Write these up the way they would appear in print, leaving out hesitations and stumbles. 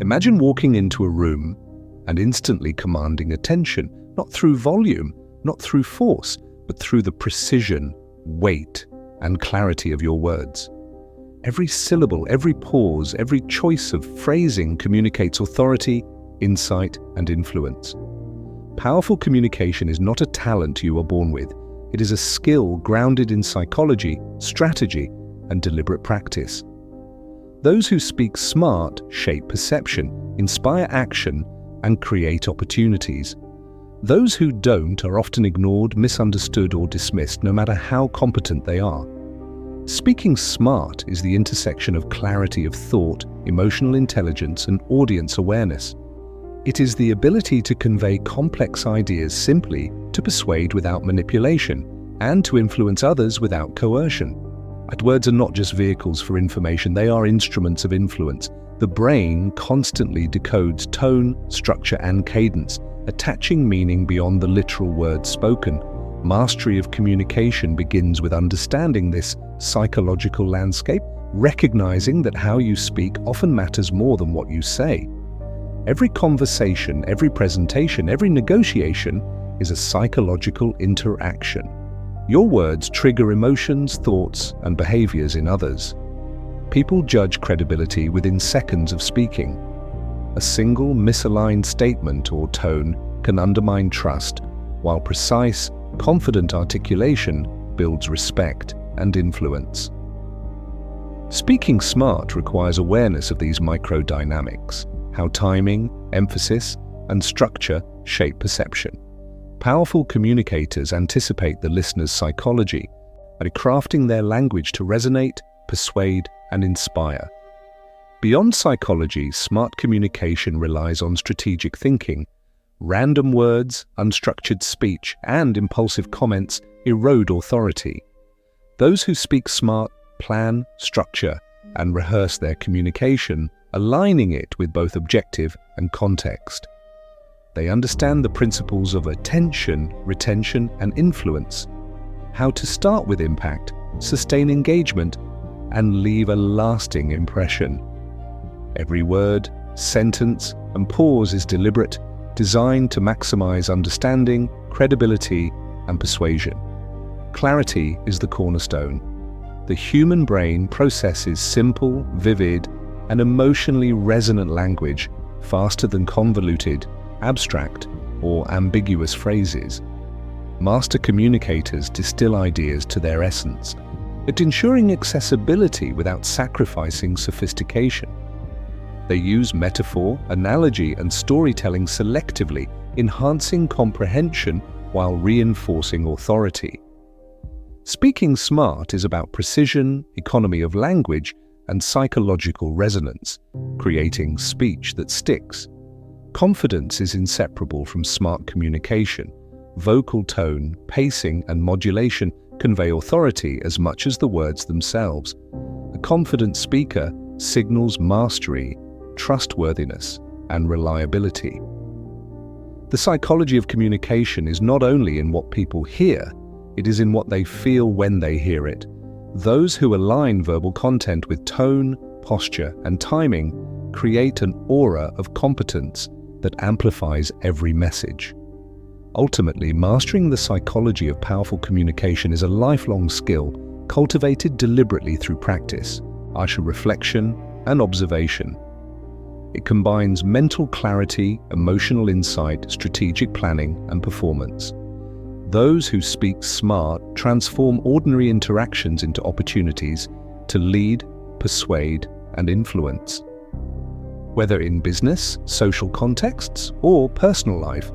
Imagine walking into a room and instantly commanding attention, not through volume, not through force, but through the precision, weight, and clarity of your words. Every syllable, every pause, every choice of phrasing communicates authority, insight, and influence. Powerful communication is not a talent you are born with. It is a skill grounded in psychology, strategy, and deliberate practice. Those who speak smart shape perception, inspire action, and create opportunities. Those who don't are often ignored, misunderstood, or dismissed, no matter how competent they are. Speaking smart is the intersection of clarity of thought, emotional intelligence, and audience awareness. It is the ability to convey complex ideas simply, to persuade without manipulation, and to influence others without coercion. Words are not just vehicles for information, they are instruments of influence. The brain constantly decodes tone, structure, and cadence, attaching meaning beyond the literal words spoken. Mastery of communication begins with understanding this psychological landscape, recognizing that how you speak often matters more than what you say. Every conversation, every presentation, every negotiation is a psychological interaction. Your words trigger emotions, thoughts, and behaviors in others. People judge credibility within seconds of speaking. A single misaligned statement or tone can undermine trust, while precise, confident articulation builds respect and influence. Speaking smart requires awareness of these microdynamics, how timing, emphasis, and structure shape perception. Powerful communicators anticipate the listener's psychology by crafting their language to resonate, persuade, and inspire. Beyond psychology, smart communication relies on strategic thinking. Random words, unstructured speech, and impulsive comments erode authority. Those who speak smart plan, structure, and rehearse their communication, aligning it with both objective and context. They understand the principles of attention, retention, and influence, how to start with impact, sustain engagement, and leave a lasting impression. Every word, sentence, and pause is deliberate, designed to maximize understanding, credibility, and persuasion. Clarity is the cornerstone. The human brain processes simple, vivid, and emotionally resonant language faster than convoluted, abstract, or ambiguous phrases. Master communicators distill ideas to their essence, yet ensuring accessibility without sacrificing sophistication. They use metaphor, analogy, and storytelling selectively, enhancing comprehension while reinforcing authority. Speaking smart is about precision, economy of language, and psychological resonance, creating speech that sticks. Confidence is inseparable from smart communication. Vocal tone, pacing, and modulation convey authority as much as the words themselves. A confident speaker signals mastery, trustworthiness, and reliability. The psychology of communication is not only in what people hear, it is in what they feel when they hear it. Those who align verbal content with tone, posture, and timing create an aura of competence that amplifies every message. Ultimately, mastering the psychology of powerful communication is a lifelong skill cultivated deliberately through practice, reflection, and observation. It combines mental clarity, emotional insight, strategic planning, and performance. Those who speak smart transform ordinary interactions into opportunities to lead, persuade, and influence. Whether in business, social contexts, or personal life,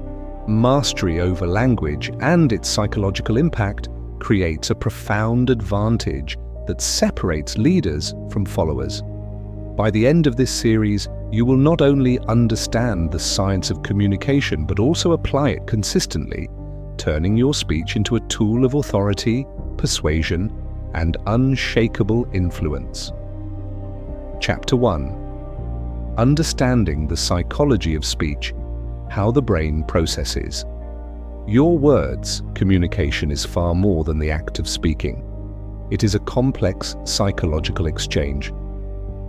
mastery over language and its psychological impact creates a profound advantage that separates leaders from followers. By the end of this series, you will not only understand the science of communication, but also apply it consistently, turning your speech into a tool of authority, persuasion, and unshakable influence. Chapter 1. Understanding the psychology of speech, how the brain processes. Your words, communication is far more than the act of speaking. It is a complex psychological exchange.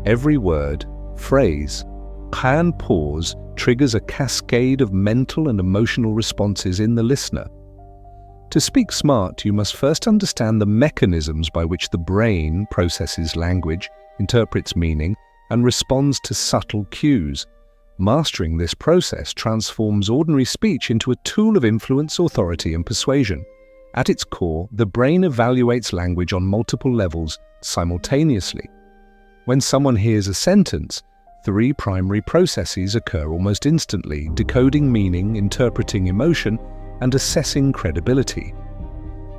Every word, phrase, Calm pause triggers a cascade of mental and emotional responses in the listener. To speak smart, you must first understand the mechanisms by which the brain processes language, interprets meaning, and responds to subtle cues. Mastering this process transforms ordinary speech into a tool of influence, authority, and persuasion. At its core, the brain evaluates language on multiple levels simultaneously. When someone hears a sentence, 3 primary processes occur almost instantly: decoding meaning, interpreting emotion, and assessing credibility.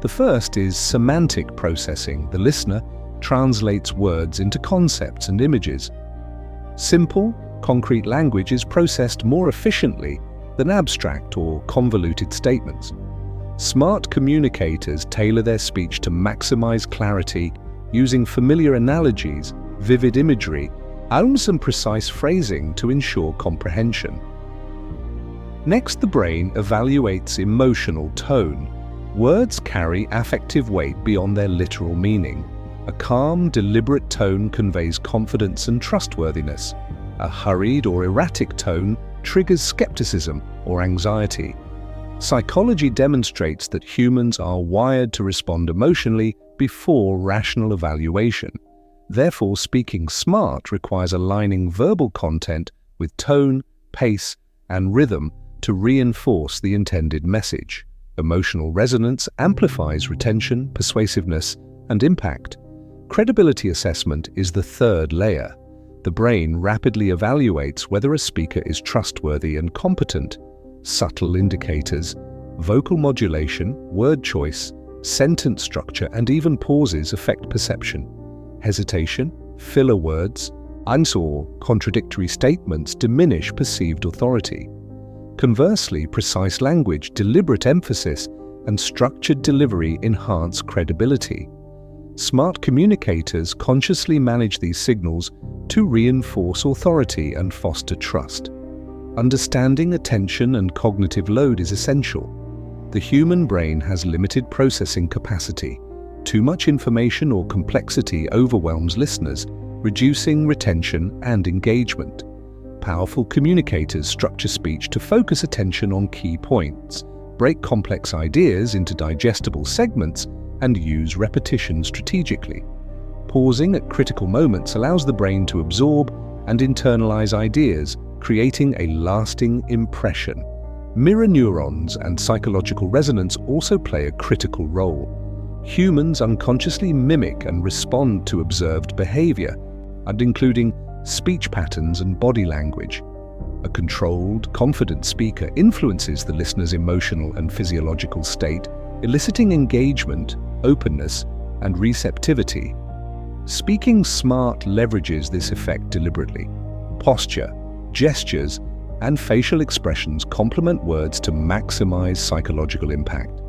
The first is semantic processing. The listener translates words into concepts and images. Simple, concrete language is processed more efficiently than abstract or convoluted statements. Smart communicators tailor their speech to maximize clarity using familiar analogies, vivid imagery, and precise phrasing to ensure comprehension. Next, the brain evaluates emotional tone. Words carry affective weight beyond their literal meaning. A calm, deliberate tone conveys confidence and trustworthiness. A hurried or erratic tone triggers skepticism or anxiety. Psychology demonstrates that humans are wired to respond emotionally before rational evaluation. Therefore, speaking smart requires aligning verbal content with tone, pace, and rhythm to reinforce the intended message. Emotional resonance amplifies retention, persuasiveness, and impact. Credibility assessment is the third layer. The brain rapidly evaluates whether a speaker is trustworthy and competent. Subtle indicators, vocal modulation, word choice, sentence structure, and even pauses affect perception. Hesitation, filler words, or contradictory statements diminish perceived authority. Conversely, precise language, deliberate emphasis, and structured delivery enhance credibility. Smart communicators consciously manage these signals to reinforce authority and foster trust. Understanding attention and cognitive load is essential. The human brain has limited processing capacity. Too much information or complexity overwhelms listeners, reducing retention and engagement. Powerful communicators structure speech to focus attention on key points, break complex ideas into digestible segments, and use repetition strategically. Pausing at critical moments allows the brain to absorb and internalize ideas, creating a lasting impression. Mirror neurons and psychological resonance also play a critical role. Humans unconsciously mimic and respond to observed behavior, and including speech patterns and body language. A controlled, confident speaker influences the listener's emotional and physiological state, eliciting engagement, openness, and receptivity. Speaking smart leverages this effect deliberately. Posture, gestures, and facial expressions complement words to maximize psychological impact.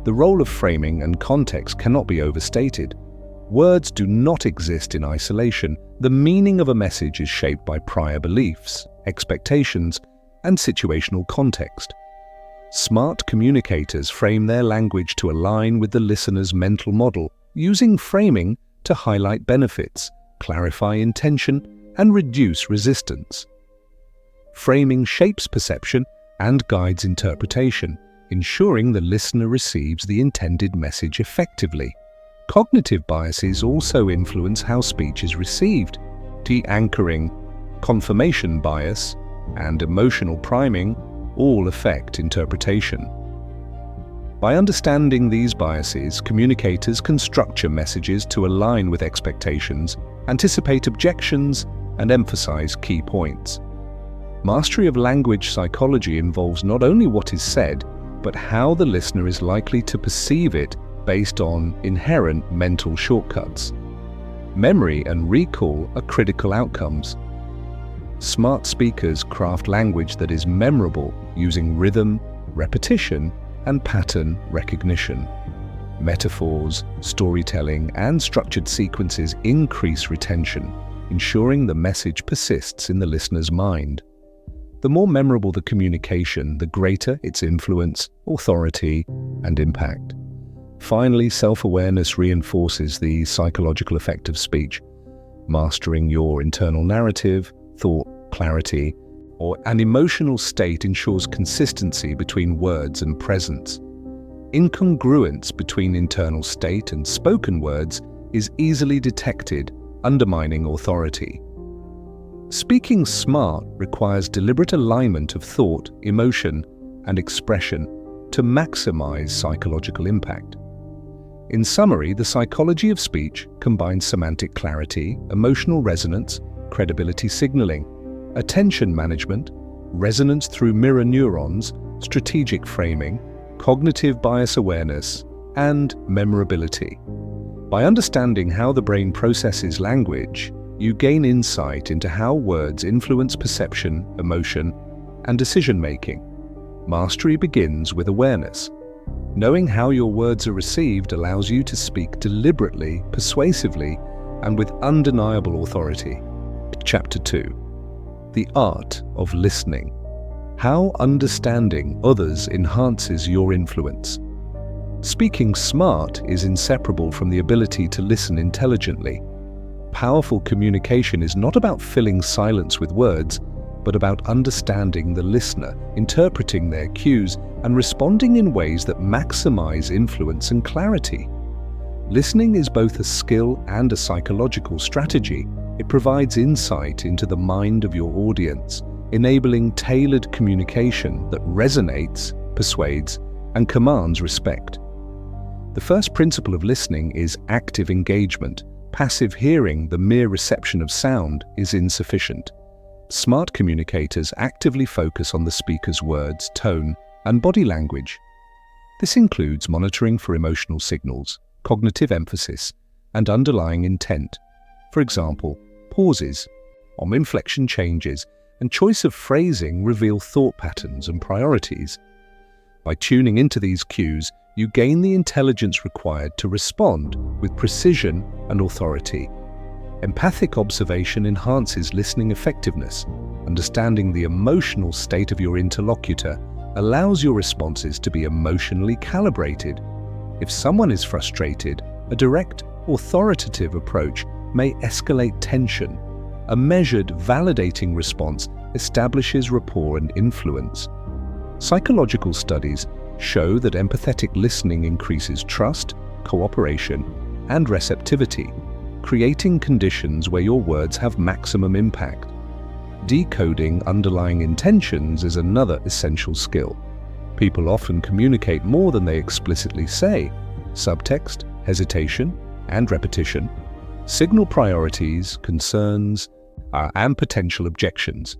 The role of framing and context cannot be overstated. Words do not exist in isolation. The meaning of a message is shaped by prior beliefs, expectations, and situational context. Smart communicators frame their language to align with the listener's mental model, using framing to highlight benefits, clarify intention, and reduce resistance. Framing shapes perception and guides interpretation, ensuring the listener receives the intended message effectively. Cognitive biases also influence how speech is received. De-anchoring, confirmation bias, and emotional priming all affect interpretation. By understanding these biases, communicators can structure messages to align with expectations, anticipate objections, and emphasize key points. Mastery of language psychology involves not only what is said, but how the listener is likely to perceive it based on inherent mental shortcuts. Memory and recall are critical outcomes. Smart speakers craft language that is memorable using rhythm, repetition, and pattern recognition. Metaphors, storytelling, and structured sequences increase retention, ensuring the message persists in the listener's mind. The more memorable the communication, the greater its influence, authority, and impact. Finally, self-awareness reinforces the psychological effect of speech. Mastering your internal narrative, thought clarity, or an emotional state ensures consistency between words and presence. Incongruence between internal state and spoken words is easily detected, undermining authority. Speaking smart requires deliberate alignment of thought, emotion, and expression to maximize psychological impact. In summary, the psychology of speech combines semantic clarity, emotional resonance, credibility signaling, attention management, resonance through mirror neurons, strategic framing, cognitive bias awareness, and memorability. By understanding how the brain processes language, you gain insight into how words influence perception, emotion, and decision-making. Mastery begins with awareness. Knowing how your words are received allows you to speak deliberately, persuasively, and with undeniable authority. Chapter 2. The Art of Listening. How understanding others enhances your influence. Speaking smart is inseparable from the ability to listen intelligently. Powerful communication is not about filling silence with words, but about understanding the listener, interpreting their cues, and responding in ways that maximize influence and clarity. Listening is both a skill and a psychological strategy. It provides insight into the mind of your audience, enabling tailored communication that resonates, persuades, and commands respect. The first principle of listening is active engagement. Passive hearing, the mere reception of sound, is insufficient. Smart communicators actively focus on the speaker's words, tone, and body language. This includes monitoring for emotional signals, cognitive emphasis, and underlying intent. For example, pauses, inflection changes, and choice of phrasing reveal thought patterns and priorities. By tuning into these cues, you gain the intelligence required to respond with precision and authority. Empathic observation enhances listening effectiveness. Understanding the emotional state of your interlocutor allows your responses to be emotionally calibrated. If someone is frustrated, a direct, authoritative approach may escalate tension. A measured, validating response establishes rapport and influence. Psychological studies show that empathetic listening increases trust, cooperation, and receptivity, creating conditions where your words have maximum impact. Decoding underlying intentions is another essential skill. People often communicate more than they explicitly say. Subtext, hesitation, and repetition signal priorities, concerns, and potential objections.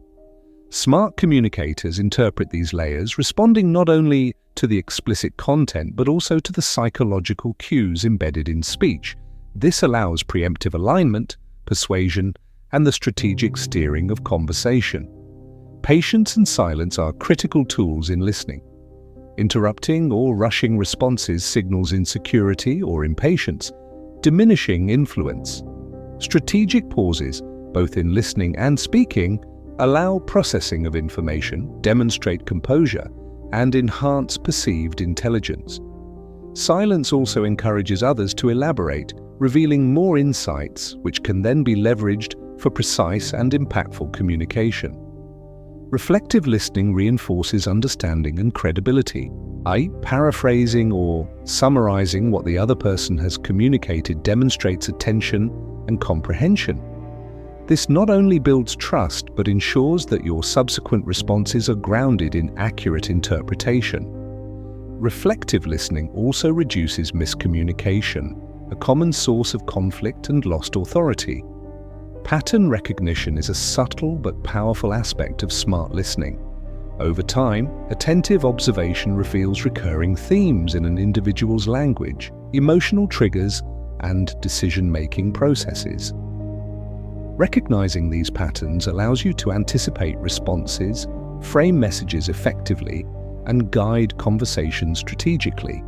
Smart communicators interpret these layers, responding not only to the explicit content but also to the psychological cues embedded in speech. This allows preemptive alignment, persuasion, and the strategic steering of conversation. Patience and silence are critical tools in listening. Interrupting or rushing responses signals insecurity or impatience, diminishing influence. Strategic pauses, both in listening and speaking, allow processing of information, demonstrate composure, and enhance perceived intelligence. Silence also encourages others to elaborate, revealing more insights which can then be leveraged for precise and impactful communication. Reflective listening reinforces understanding and credibility. Paraphrasing or summarizing what the other person has communicated demonstrates attention and comprehension. This not only builds trust but ensures that your subsequent responses are grounded in accurate interpretation. Reflective listening also reduces miscommunication, a common source of conflict and lost authority. Pattern recognition is a subtle but powerful aspect of smart listening. Over time, attentive observation reveals recurring themes in an individual's language, emotional triggers, and decision-making processes. Recognizing these patterns allows you to anticipate responses, frame messages effectively, and guide conversations strategically.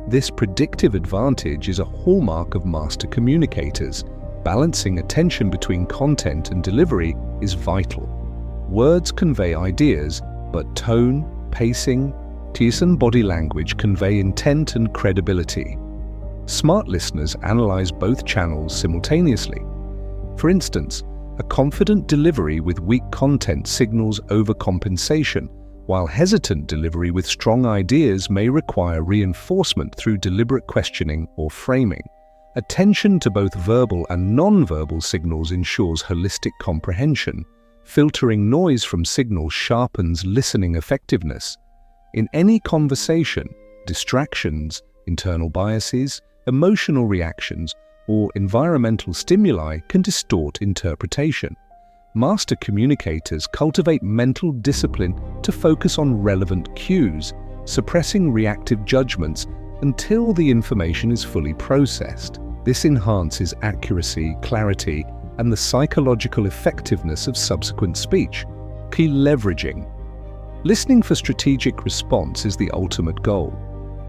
This predictive advantage is a hallmark of master communicators. Balancing attention between content and delivery is vital. Words convey ideas, but tone, pacing, tone and body language convey intent and credibility. Smart listeners analyze both channels simultaneously. For instance, A confident delivery with weak content signals overcompensation, while hesitant delivery with strong ideas may require reinforcement through deliberate questioning or framing. Attention to both verbal and non-verbal signals ensures holistic comprehension. Filtering noise from signals sharpens listening effectiveness. In any conversation, distractions, internal biases, emotional reactions, or environmental stimuli can distort interpretation. Master communicators cultivate mental discipline to focus on relevant cues, suppressing reactive judgments until the information is fully processed. This enhances accuracy, clarity, and the psychological effectiveness of subsequent speech. Key leveraging. Listening for strategic response is the ultimate goal.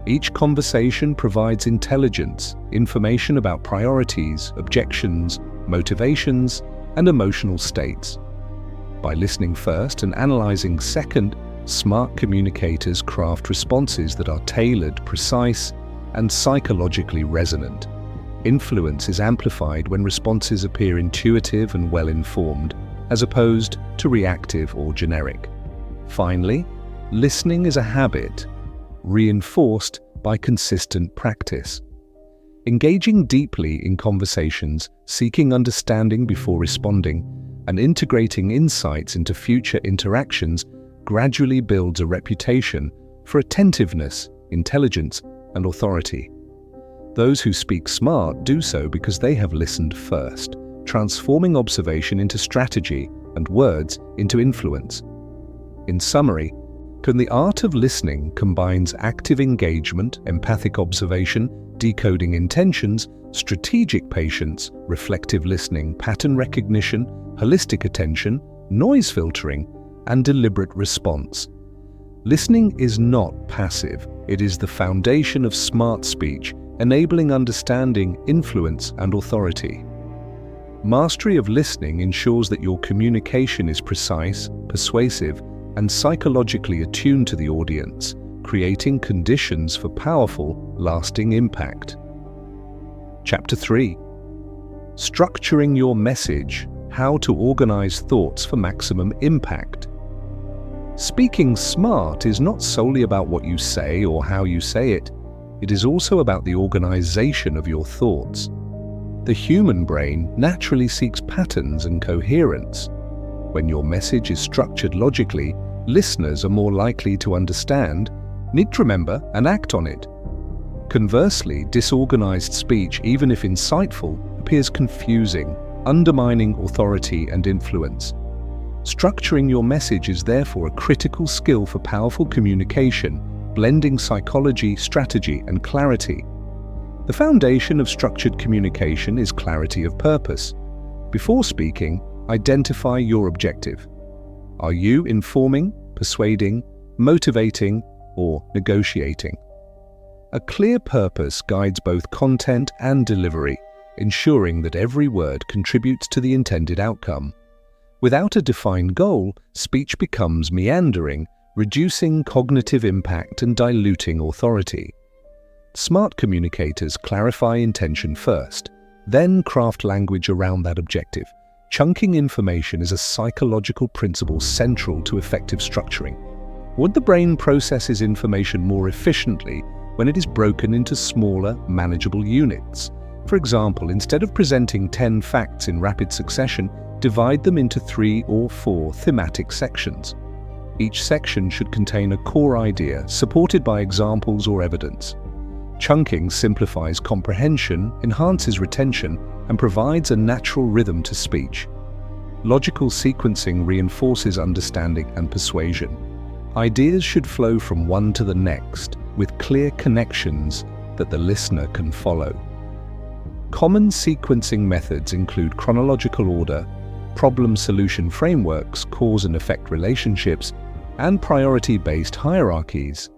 Each conversation provides intelligence, information about priorities, objections, motivations, and emotional states. By listening first and analyzing second, smart communicators craft responses that are tailored, precise, and psychologically resonant. Influence is amplified when responses appear intuitive and well-informed, as opposed to reactive or generic. Finally, listening is a habit, reinforced by consistent practice. Engaging deeply in conversations, seeking understanding before responding, and integrating insights into future interactions gradually builds a reputation for attentiveness, intelligence, and authority. Those who speak smart do so because they have listened first, transforming observation into strategy and words into influence. In summary, the art of listening combines active engagement, empathic observation, decoding intentions, strategic patience, reflective listening, pattern recognition, holistic attention, noise filtering, and deliberate response. Listening is not passive. It is the foundation of smart speech, enabling understanding, influence, and authority. Mastery of listening ensures that your communication is precise, persuasive, and psychologically attuned to the audience, creating conditions for powerful, lasting impact. Chapter 3. Structuring your message: how to organize thoughts for maximum impact. Speaking smart is not solely about what you say or how you say it. It is also about the organization of your thoughts. The human brain naturally seeks patterns and coherence. When your message is structured logically, listeners are more likely to understand, need to remember, and act on it. Conversely, disorganized speech, even if insightful, appears confusing, undermining authority and influence. Structuring your message is therefore a critical skill for powerful communication, blending psychology, strategy, and clarity. The foundation of structured communication is clarity of purpose. Before speaking, identify your objective. Are you informing, persuading, motivating, or negotiating? A clear purpose guides both content and delivery, ensuring that every word contributes to the intended outcome. Without a defined goal, speech becomes meandering, reducing cognitive impact and diluting authority. Smart communicators clarify intention first, then craft language around that objective. Chunking information is a psychological principle central to effective structuring. The brain processes information more efficiently when it is broken into smaller, manageable units. For example, instead of presenting 10 facts in rapid succession, divide them into 3 or 4 thematic sections. Each section should contain a core idea, supported by examples or evidence. Chunking simplifies comprehension, enhances retention, and provides a natural rhythm to speech. Logical sequencing reinforces understanding and persuasion. Ideas should flow from one to the next, with clear connections that the listener can follow. Common sequencing methods include chronological order, problem-solution frameworks, cause and effect relationships, and priority-based hierarchies.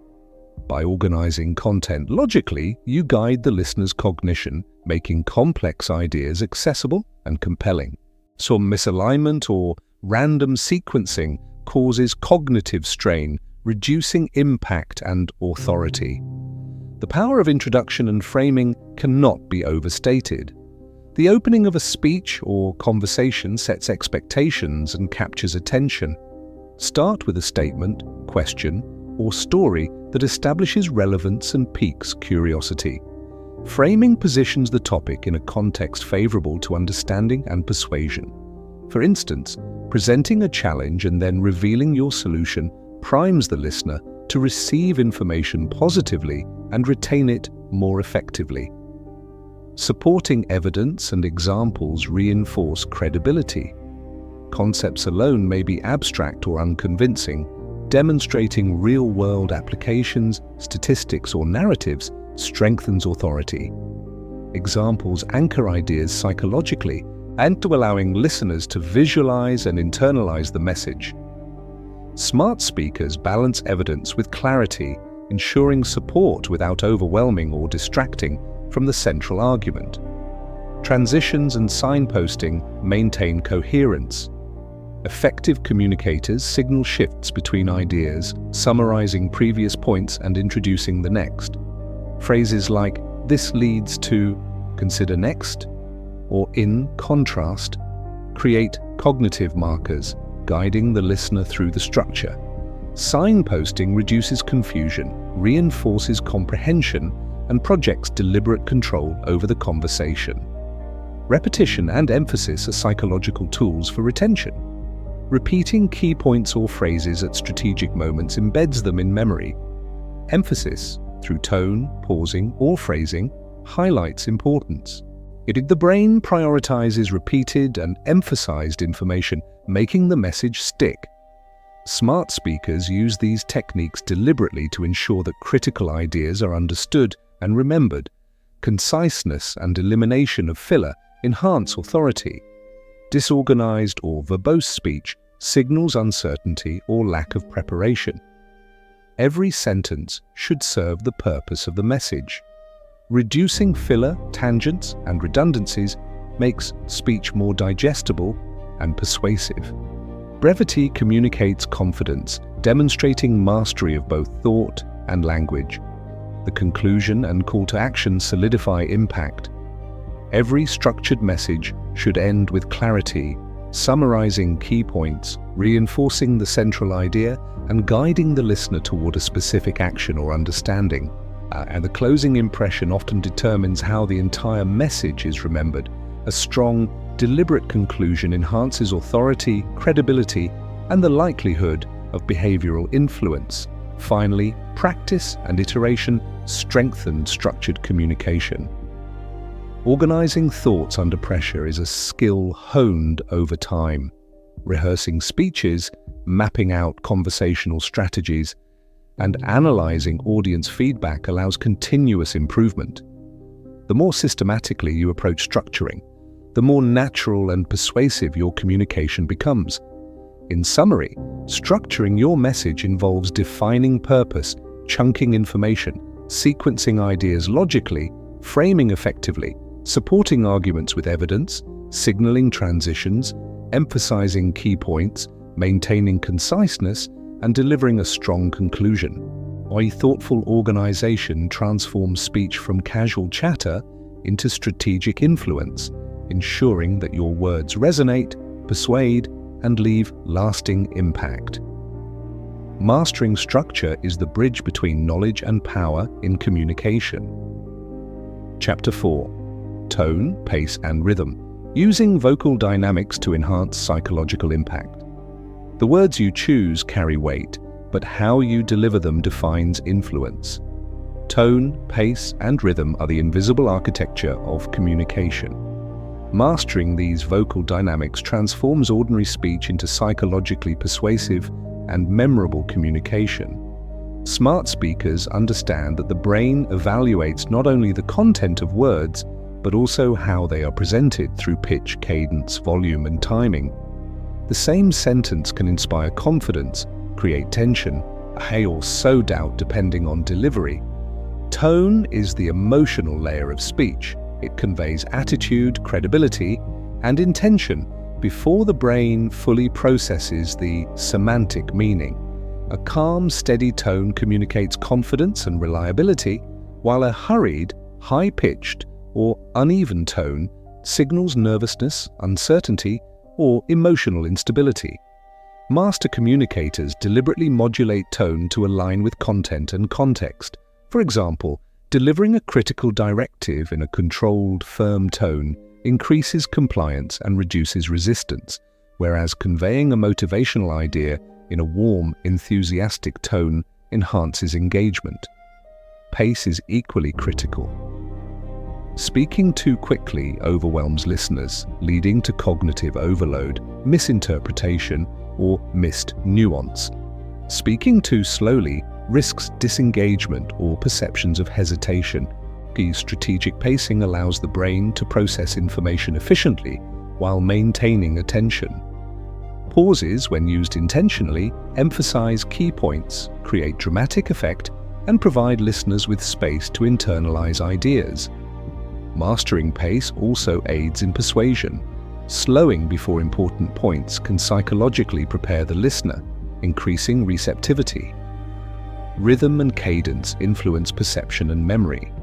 By organizing content logically, you guide the listener's cognition, making complex ideas accessible and compelling. Some misalignment or random sequencing causes cognitive strain, reducing impact and authority. The power of introduction and framing cannot be overstated. The opening of a speech or conversation sets expectations and captures attention. Start with a statement, question, or story that establishes relevance and piques curiosity. Framing positions the topic in a context favorable to understanding and persuasion. For instance, presenting a challenge and then revealing your solution primes the listener to receive information positively and retain it more effectively. Supporting evidence and examples reinforce credibility. Concepts alone may be abstract or unconvincing. Demonstrating real-world applications, statistics, or narratives strengthens authority. Examples anchor ideas psychologically and to allowing listeners to visualize and internalize the message. Smart speakers balance evidence with clarity, ensuring support without overwhelming or distracting from the central argument. Transitions and signposting maintain coherence. Effective communicators signal shifts between ideas, summarizing previous points and introducing the next. Phrases like, "This leads to," "Consider next," or "In contrast," create cognitive markers, guiding the listener through the structure. Signposting reduces confusion, reinforces comprehension, and projects deliberate control over the conversation. Repetition and emphasis are psychological tools for retention. Repeating key points or phrases at strategic moments embeds them in memory. Emphasis, through tone, pausing, or phrasing, highlights importance. The brain prioritizes repeated and emphasized information, making the message stick. Smart speakers use these techniques deliberately to ensure that critical ideas are understood and remembered. Conciseness and elimination of filler enhance authority. Disorganized or verbose speech signals uncertainty or lack of preparation. Every sentence should serve the purpose of the message. Reducing filler, tangents, and redundancies makes speech more digestible and persuasive. Brevity communicates confidence, demonstrating mastery of both thought and language. The conclusion and call to action solidify impact. Every structured message should end with clarity, summarizing key points, reinforcing the central idea, and guiding the listener toward a specific action or understanding. And the closing impression often determines how the entire message is remembered. A strong, deliberate conclusion enhances authority, credibility, and the likelihood of behavioral influence. Finally, practice and iteration strengthen structured communication. Organizing thoughts under pressure is a skill honed over time. Rehearsing speeches, mapping out conversational strategies, and analyzing audience feedback allows continuous improvement. The more systematically you approach structuring, the more natural and persuasive your communication becomes. In summary, structuring your message involves defining purpose, chunking information, sequencing ideas logically, framing effectively, supporting arguments with evidence, signaling transitions, emphasizing key points, maintaining conciseness, and delivering a strong conclusion. Thoughtful organization transforms speech from casual chatter into strategic influence, ensuring that your words resonate, persuade, and leave lasting impact. Mastering structure is the bridge between knowledge and power in communication. Chapter 4. Tone, Pace, and Rhythm. Using vocal dynamics to enhance psychological impact. The words you choose carry weight, but how you deliver them defines influence. Tone, pace, and rhythm are the invisible architecture of communication. Mastering these vocal dynamics transforms ordinary speech into psychologically persuasive and memorable communication. Smart speakers understand that the brain evaluates not only the content of words, but also how they are presented through pitch, cadence, volume, and timing. The same sentence can inspire confidence, create tension, or sow doubt depending on delivery. Tone is the emotional layer of speech. It conveys attitude, credibility, and intention before the brain fully processes the semantic meaning. A calm, steady tone communicates confidence and reliability, while a hurried, high-pitched, or uneven tone signals nervousness, uncertainty, or emotional instability. Master communicators deliberately modulate tone to align with content and context. For example, delivering a critical directive in a controlled, firm tone increases compliance and reduces resistance, whereas conveying a motivational idea in a warm, enthusiastic tone enhances engagement. Pace is equally critical. Speaking too quickly overwhelms listeners, leading to cognitive overload, misinterpretation, or missed nuance. Speaking too slowly risks disengagement or perceptions of hesitation. Strategic pacing allows the brain to process information efficiently while maintaining attention. Pauses, when used intentionally, emphasize key points, create dramatic effect, and provide listeners with space to internalize ideas. Mastering pace also aids in persuasion. Slowing before important points can psychologically prepare the listener, increasing receptivity. Rhythm and cadence influence perception and memory.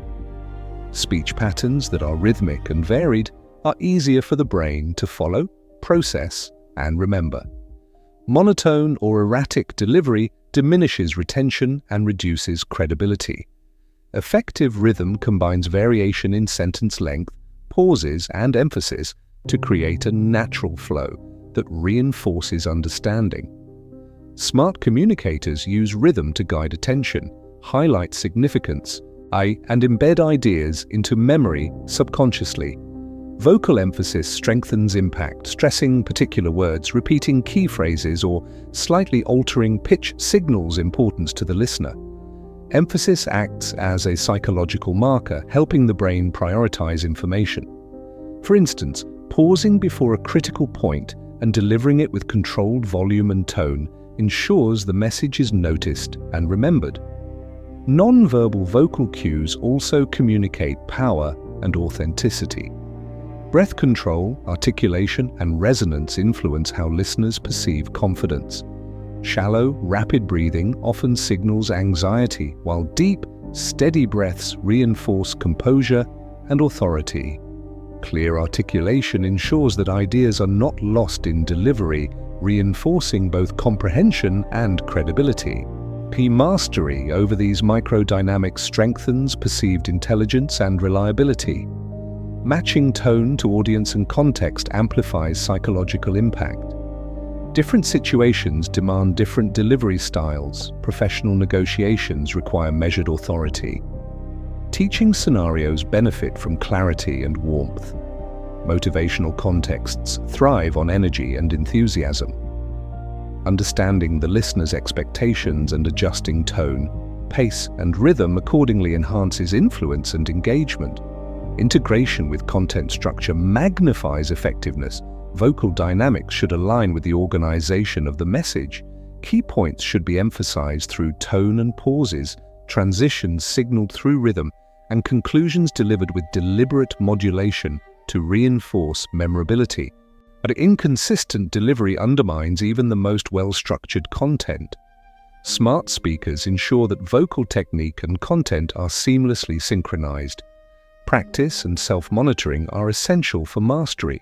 Speech patterns that are rhythmic and varied are easier for the brain to follow, process, and remember. Monotone or erratic delivery diminishes retention and reduces credibility. Effective rhythm combines variation in sentence length, pauses, and emphasis to create a natural flow that reinforces understanding. Smart communicators use rhythm to guide attention, highlight significance, and embed ideas into memory subconsciously. Vocal emphasis strengthens impact, stressing particular words, repeating key phrases, or slightly altering pitch signals importance to the listener. Emphasis acts as a psychological marker, helping the brain prioritize information. For instance, pausing before a critical point and delivering it with controlled volume and tone ensures the message is noticed and remembered. Non-verbal vocal cues also communicate power and authenticity. Breath control, articulation, and resonance influence how listeners perceive confidence. Shallow, rapid breathing often signals anxiety, while deep, steady breaths reinforce composure and authority. Clear articulation ensures that ideas are not lost in delivery, reinforcing both comprehension and credibility. Mastery over these microdynamics strengthens perceived intelligence and reliability. Matching tone to audience and context amplifies psychological impact. Different situations demand different delivery styles. Professional negotiations require measured authority. Teaching scenarios benefit from clarity and warmth. Motivational contexts thrive on energy and enthusiasm. Understanding the listener's expectations and adjusting tone, pace, and rhythm accordingly enhances influence and engagement. Integration with content structure magnifies effectiveness. Vocal dynamics should align with the organization of the message. Key points should be emphasized through tone and pauses, transitions signaled through rhythm, and conclusions delivered with deliberate modulation to reinforce memorability. But inconsistent delivery undermines even the most well-structured content. Smart speakers ensure that vocal technique and content are seamlessly synchronized. Practice and self-monitoring are essential for mastery.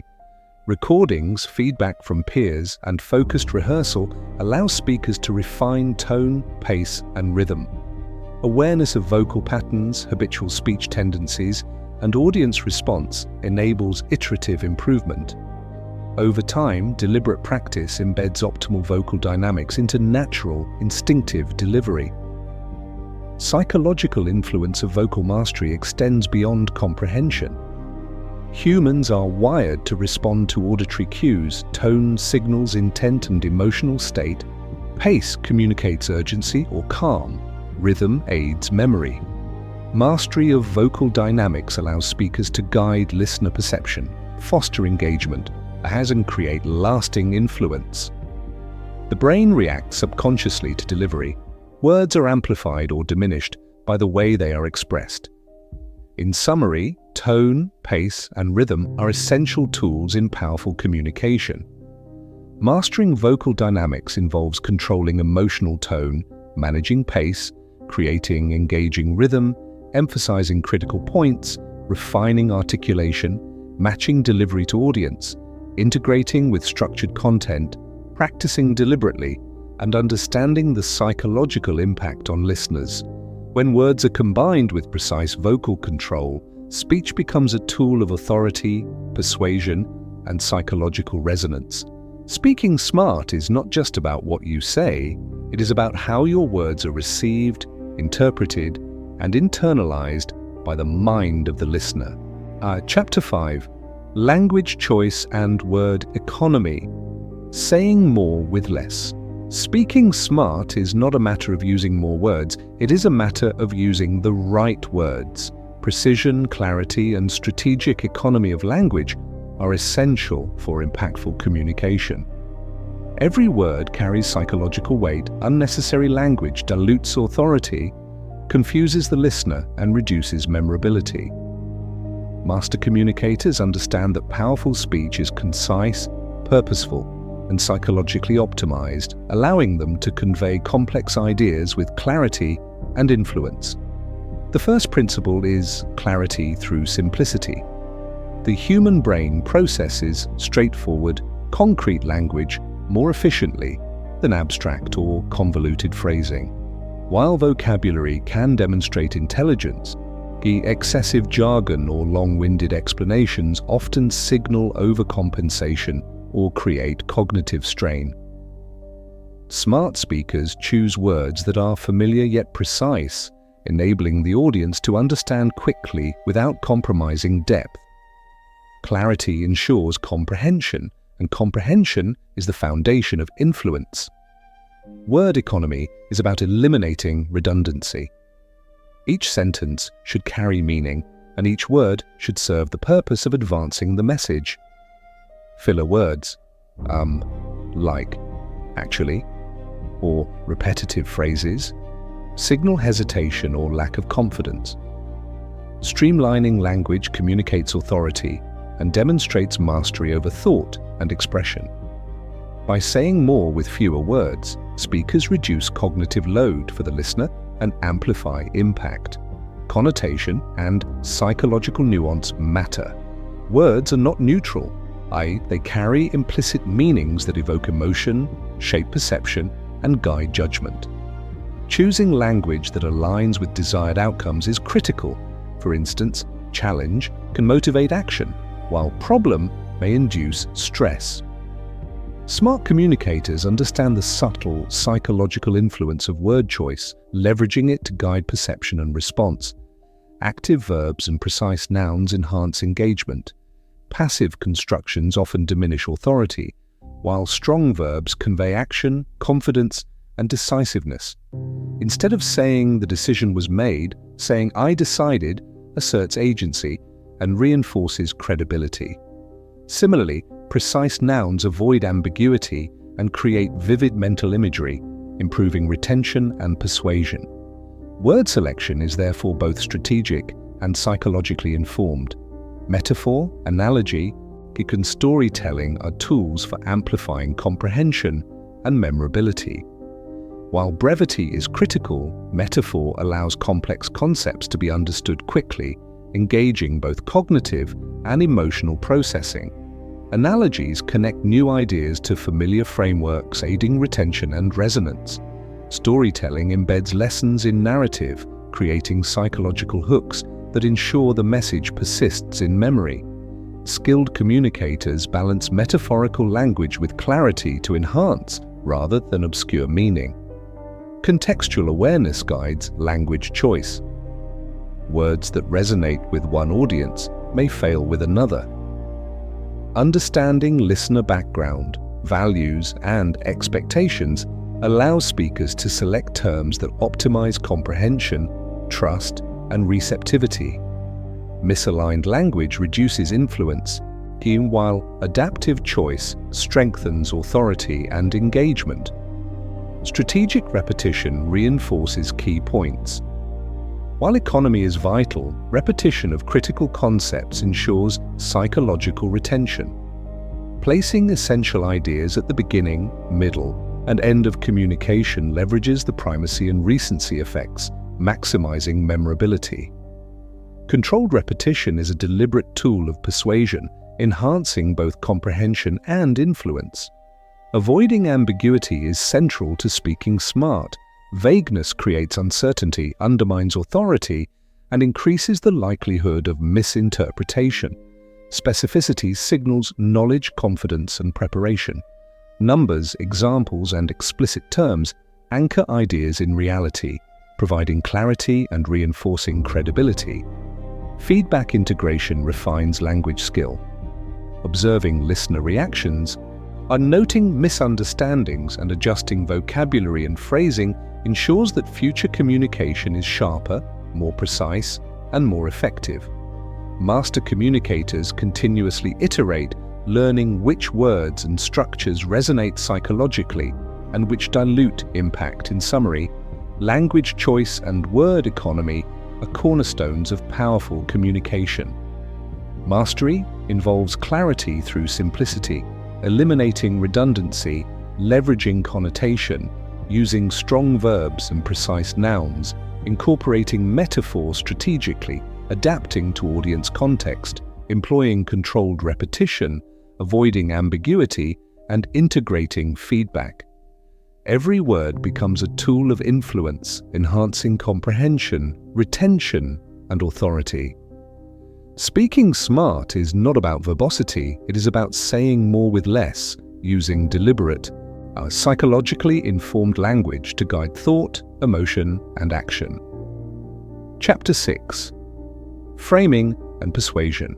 Recordings, feedback from peers, and focused rehearsal allow speakers to refine tone, pace, and rhythm. Awareness of vocal patterns, habitual speech tendencies, and audience response enables iterative improvement. Over time, deliberate practice embeds optimal vocal dynamics into natural, instinctive delivery. Psychological influence of vocal mastery extends beyond comprehension. Humans are wired to respond to auditory cues, tone signals intent and emotional state, pace communicates urgency or calm, rhythm aids memory. Mastery of vocal dynamics allows speakers to guide listener perception, foster engagement, and create lasting influence. The brain reacts subconsciously to delivery. Words are amplified or diminished by the way they are expressed. In summary, tone, pace, and rhythm are essential tools in powerful communication. Mastering vocal dynamics involves controlling emotional tone, managing pace, creating engaging rhythm, emphasizing critical points, refining articulation, matching delivery to audience, integrating with structured content, practicing deliberately, and understanding the psychological impact on listeners. When words are combined with precise vocal control, speech becomes a tool of authority, persuasion, and psychological resonance. Speaking smart is not just about what you say, it is about how your words are received, interpreted, and internalized by the mind of the listener. Chapter 5. Language Choice and Word Economy. Saying more with less. Speaking smart is not a matter of using more words, it is a matter of using the right words. Precision, clarity, and strategic economy of language are essential for impactful communication. Every word carries psychological weight. Unnecessary language dilutes authority, confuses the listener, and reduces memorability. Master communicators understand that powerful speech is concise, purposeful, and psychologically optimized, allowing them to convey complex ideas with clarity and influence. The first principle is clarity through simplicity. The human brain processes straightforward, concrete language more efficiently than abstract or convoluted phrasing. While vocabulary can demonstrate intelligence, the excessive jargon or long-winded explanations often signal overcompensation or create cognitive strain. Smart speakers choose words that are familiar yet precise, enabling the audience to understand quickly without compromising depth. Clarity ensures comprehension, and comprehension is the foundation of influence. Word economy is about eliminating redundancy. Each sentence should carry meaning, and each word should serve the purpose of advancing the message. Filler words, like, actually, or repetitive phrases, signal hesitation or lack of confidence. Streamlining language communicates authority and demonstrates mastery over thought and expression. By saying more with fewer words, speakers reduce cognitive load for the listener and amplify impact. Connotation and psychological nuance matter. Words are not neutral, i.e., they carry implicit meanings that evoke emotion, shape perception, and guide judgment. Choosing language that aligns with desired outcomes is critical. For instance, challenge can motivate action, while problem may induce stress. Smart communicators understand the subtle psychological influence of word choice, leveraging it to guide perception and response. Active verbs and precise nouns enhance engagement. Passive constructions often diminish authority, while strong verbs convey action, confidence, and decisiveness. Instead of saying the decision was made, saying I decided asserts agency and reinforces credibility. Similarly, precise nouns avoid ambiguity and create vivid mental imagery, improving retention and persuasion. Word selection is therefore both strategic and psychologically informed. Metaphor, analogy, and storytelling are tools for amplifying comprehension and memorability. While brevity is critical, metaphor allows complex concepts to be understood quickly, engaging both cognitive and emotional processing. Analogies connect new ideas to familiar frameworks, aiding retention and resonance. Storytelling embeds lessons in narrative, creating psychological hooks that ensure the message persists in memory. Skilled communicators balance metaphorical language with clarity to enhance rather than obscure meaning. Contextual awareness guides language choice. Words that resonate with one audience may fail with another. Understanding listener background, values, and expectations allows speakers to select terms that optimize comprehension, trust, and receptivity. Misaligned language reduces influence, while adaptive choice strengthens authority and engagement. Strategic repetition reinforces key points. While economy is vital, repetition of critical concepts ensures psychological retention. Placing essential ideas at the beginning, middle, and end of communication leverages the primacy and recency effects, maximizing memorability. Controlled repetition is a deliberate tool of persuasion, enhancing both comprehension and influence. Avoiding ambiguity is central to speaking smart. Vagueness creates uncertainty, undermines authority, and increases the likelihood of misinterpretation. Specificity signals knowledge, confidence, and preparation. Numbers, examples, and explicit terms anchor ideas in reality, providing clarity and reinforcing credibility. Feedback integration refines language skill. Observing listener reactions, noting misunderstandings and adjusting vocabulary and phrasing ensures that future communication is sharper, more precise, and more effective. Master communicators continuously iterate, learning which words and structures resonate psychologically and which dilute impact. In summary, language choice and word economy are cornerstones of powerful communication. Mastery involves clarity through simplicity, eliminating redundancy, leveraging connotation, using strong verbs and precise nouns, incorporating metaphor strategically, adapting to audience context, employing controlled repetition, avoiding ambiguity, and integrating feedback. Every word becomes a tool of influence, enhancing comprehension, retention, and authority. Speaking smart is not about verbosity, it is about saying more with less, using deliberate, psychologically informed language to guide thought, emotion, and action. Chapter 6. Framing and Persuasion.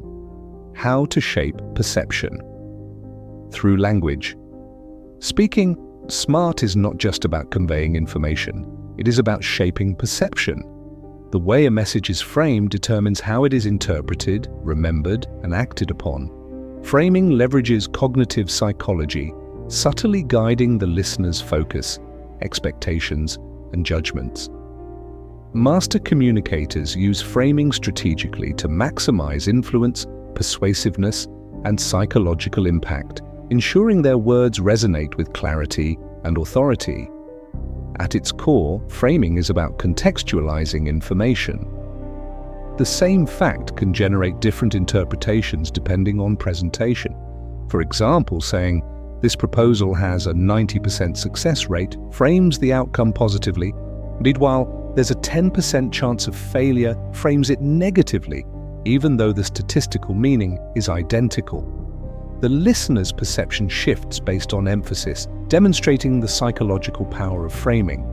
How to shape perception. Through language. Speaking smart is not just about conveying information, it is about shaping perception. The way a message is framed determines how it is interpreted, remembered, and acted upon. Framing leverages cognitive psychology, subtly guiding the listener's focus, expectations, and judgments. Master communicators use framing strategically to maximize influence, persuasiveness, and psychological impact, ensuring their words resonate with clarity and authority. At its core, framing is about contextualizing information. The same fact can generate different interpretations depending on presentation. For example, saying, "This proposal has a 90% success rate," frames the outcome positively. Indeed, while there's a 10% chance of failure, frames it negatively, even though the statistical meaning is identical. The listener's perception shifts based on emphasis, demonstrating the psychological power of framing.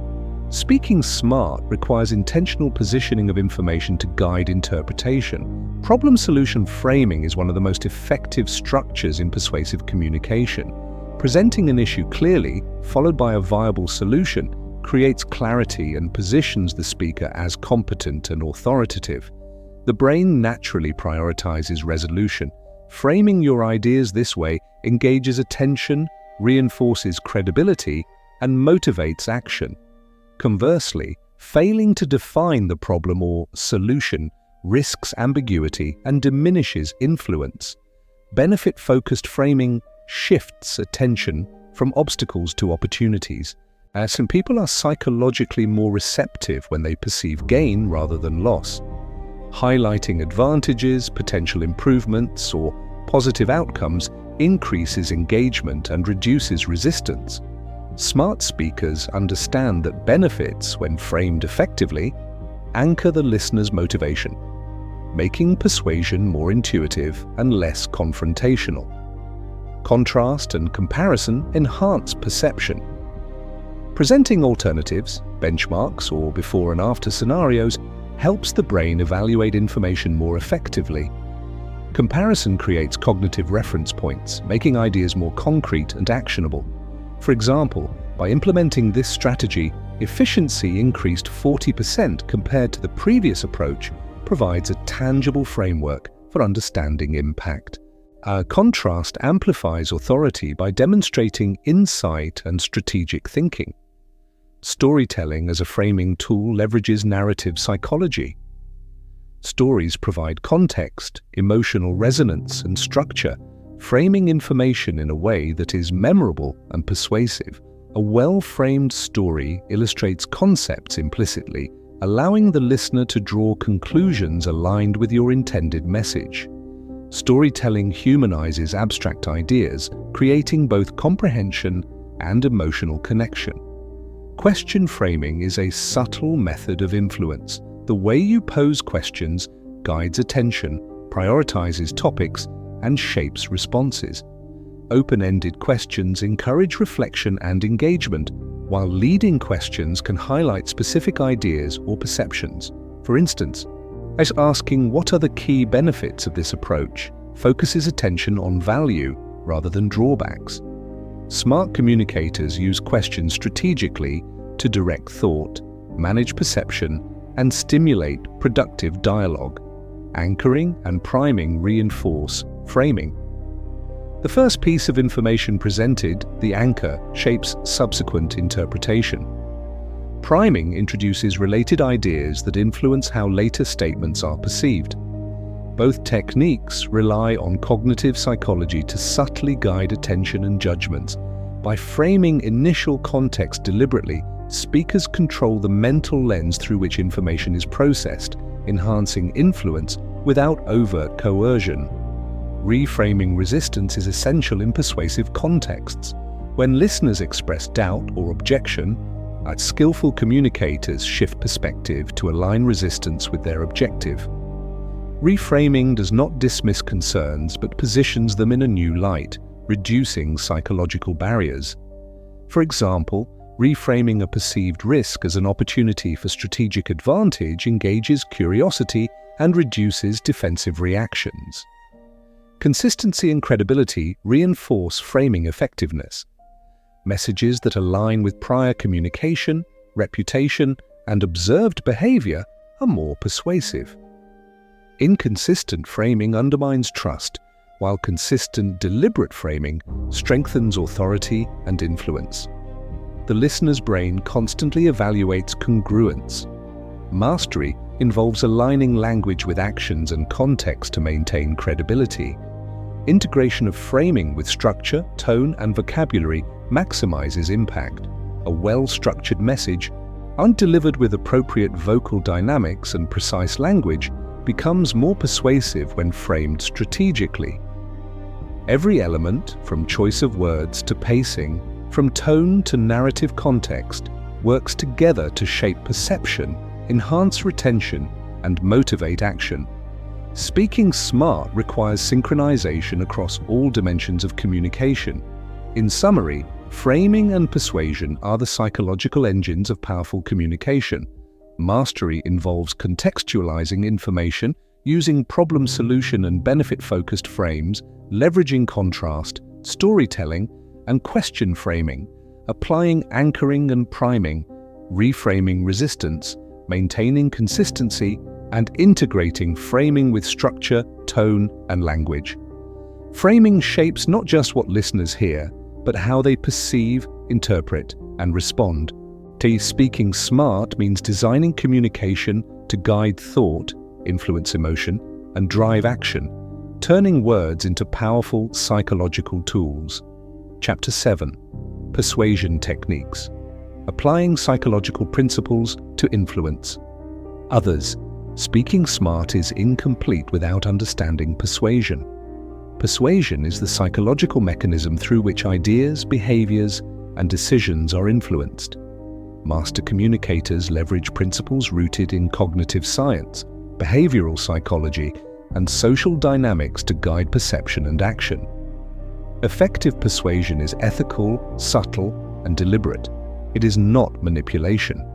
Speaking smart requires intentional positioning of information to guide interpretation. Problem-solution framing is one of the most effective structures in persuasive communication. Presenting an issue clearly, followed by a viable solution, creates clarity and positions the speaker as competent and authoritative. The brain naturally prioritizes resolution. Framing your ideas this way engages attention, reinforces credibility, and motivates action. Conversely, failing to define the problem or solution risks ambiguity and diminishes influence. Benefit-focused framing shifts attention from obstacles to opportunities. Some people are psychologically more receptive when they perceive gain rather than loss. Highlighting advantages, potential improvements, or positive outcomes increases engagement and reduces resistance. Smart speakers understand that benefits, when framed effectively, anchor the listener's motivation, making persuasion more intuitive and less confrontational. Contrast and comparison enhance perception. Presenting alternatives, benchmarks, or before and after scenarios helps the brain evaluate information more effectively. Comparison creates cognitive reference points, making ideas more concrete and actionable. For example, by implementing this strategy, efficiency increased 40% compared to the previous approach, provides a tangible framework for understanding impact. Contrast amplifies authority by demonstrating insight and strategic thinking. Storytelling as a framing tool leverages narrative psychology. Stories provide context, emotional resonance, and structure, framing information in a way that is memorable and persuasive. A well-framed story illustrates concepts implicitly, allowing the listener to draw conclusions aligned with your intended message. Storytelling humanizes abstract ideas, creating both comprehension and emotional connection. Question framing is a subtle method of influence. The way you pose questions guides attention, prioritizes topics, and shapes responses. Open-ended questions encourage reflection and engagement, while leading questions can highlight specific ideas or perceptions. For instance, as asking what are the key benefits of this approach focuses attention on value rather than drawbacks. Smart communicators use questions strategically to direct thought, manage perception, and stimulate productive dialogue. Anchoring and priming reinforce framing. The first piece of information presented, the anchor, shapes subsequent interpretation. Priming introduces related ideas that influence how later statements are perceived. Both techniques rely on cognitive psychology to subtly guide attention and judgments. By framing initial context deliberately, speakers control the mental lens through which information is processed, enhancing influence without overt coercion. Reframing resistance is essential in persuasive contexts. When listeners express doubt or objection, skillful communicators shift perspective to align resistance with their objective. Reframing does not dismiss concerns but positions them in a new light, reducing psychological barriers. For example, reframing a perceived risk as an opportunity for strategic advantage engages curiosity and reduces defensive reactions. Consistency and credibility reinforce framing effectiveness. Messages that align with prior communication, reputation, and observed behavior are more persuasive. Inconsistent framing undermines trust, while consistent, deliberate framing strengthens authority and influence. The listener's brain constantly evaluates congruence. Mastery involves aligning language with actions and context to maintain credibility. Integration of framing with structure, tone, and vocabulary maximizes impact. A well-structured message, delivered with appropriate vocal dynamics and precise language, becomes more persuasive when framed strategically. Every element, from choice of words to pacing, from tone to narrative context, works together to shape perception, enhance retention, and motivate action. Speaking smart requires synchronization across all dimensions of communication. In summary, framing and persuasion are the psychological engines of powerful communication. Mastery involves contextualizing information, using problem solution and benefit-focused frames, leveraging contrast, storytelling, and question framing, applying anchoring and priming, reframing resistance, maintaining consistency, and integrating framing with structure, tone, and language. Framing shapes not just what listeners hear, but how they perceive, interpret, and respond. Speaking smart means designing communication to guide thought, influence emotion, and drive action, turning words into powerful psychological tools. Chapter 7. Persuasion Techniques. Applying psychological principles to influence others. Speaking smart is incomplete without understanding persuasion. Persuasion is the psychological mechanism through which ideas, behaviors, and decisions are influenced. Master communicators leverage principles rooted in cognitive science, behavioral psychology, and social dynamics to guide perception and action. Effective persuasion is ethical, subtle, and deliberate. It is not manipulation.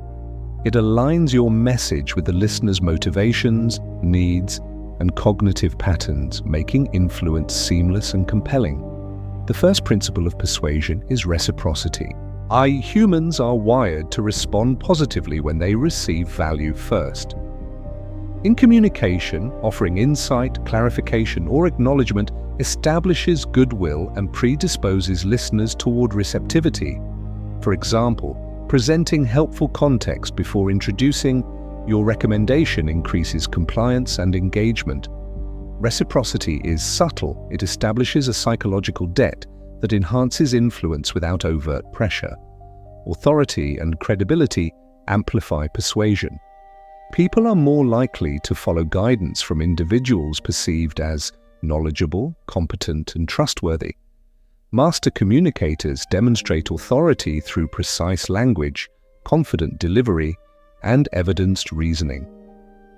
It aligns your message with the listener's motivations, needs, and cognitive patterns, making influence seamless and compelling. The first principle of persuasion is reciprocity. Humans are wired to respond positively when they receive value first. In communication, offering insight, clarification, or acknowledgement establishes goodwill and predisposes listeners toward receptivity. For example, presenting helpful context before introducing your recommendation increases compliance and engagement. Reciprocity is subtle. It establishes a psychological debt that enhances influence without overt pressure. Authority and credibility amplify persuasion. People are more likely to follow guidance from individuals perceived as knowledgeable, competent, and trustworthy. Master communicators demonstrate authority through precise language, confident delivery, and evidenced reasoning.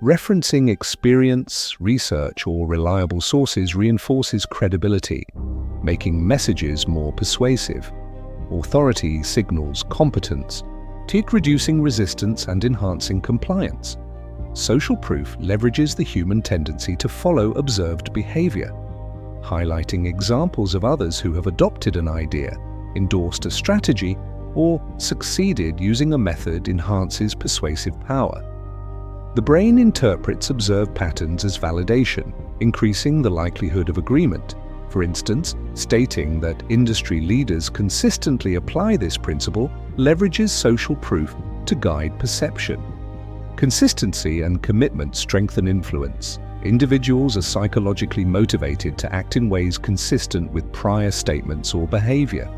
Referencing experience, research, or reliable sources reinforces credibility, making messages more persuasive. Authority signals competence, reducing resistance and enhancing compliance. Social proof leverages the human tendency to follow observed behavior. Highlighting examples of others who have adopted an idea, endorsed a strategy, or succeeded using a method enhances persuasive power. The brain interprets observed patterns as validation, increasing the likelihood of agreement. For instance, stating that industry leaders consistently apply this principle leverages social proof to guide perception. Consistency and commitment strengthen influence. Individuals are psychologically motivated to act in ways consistent with prior statements or behavior.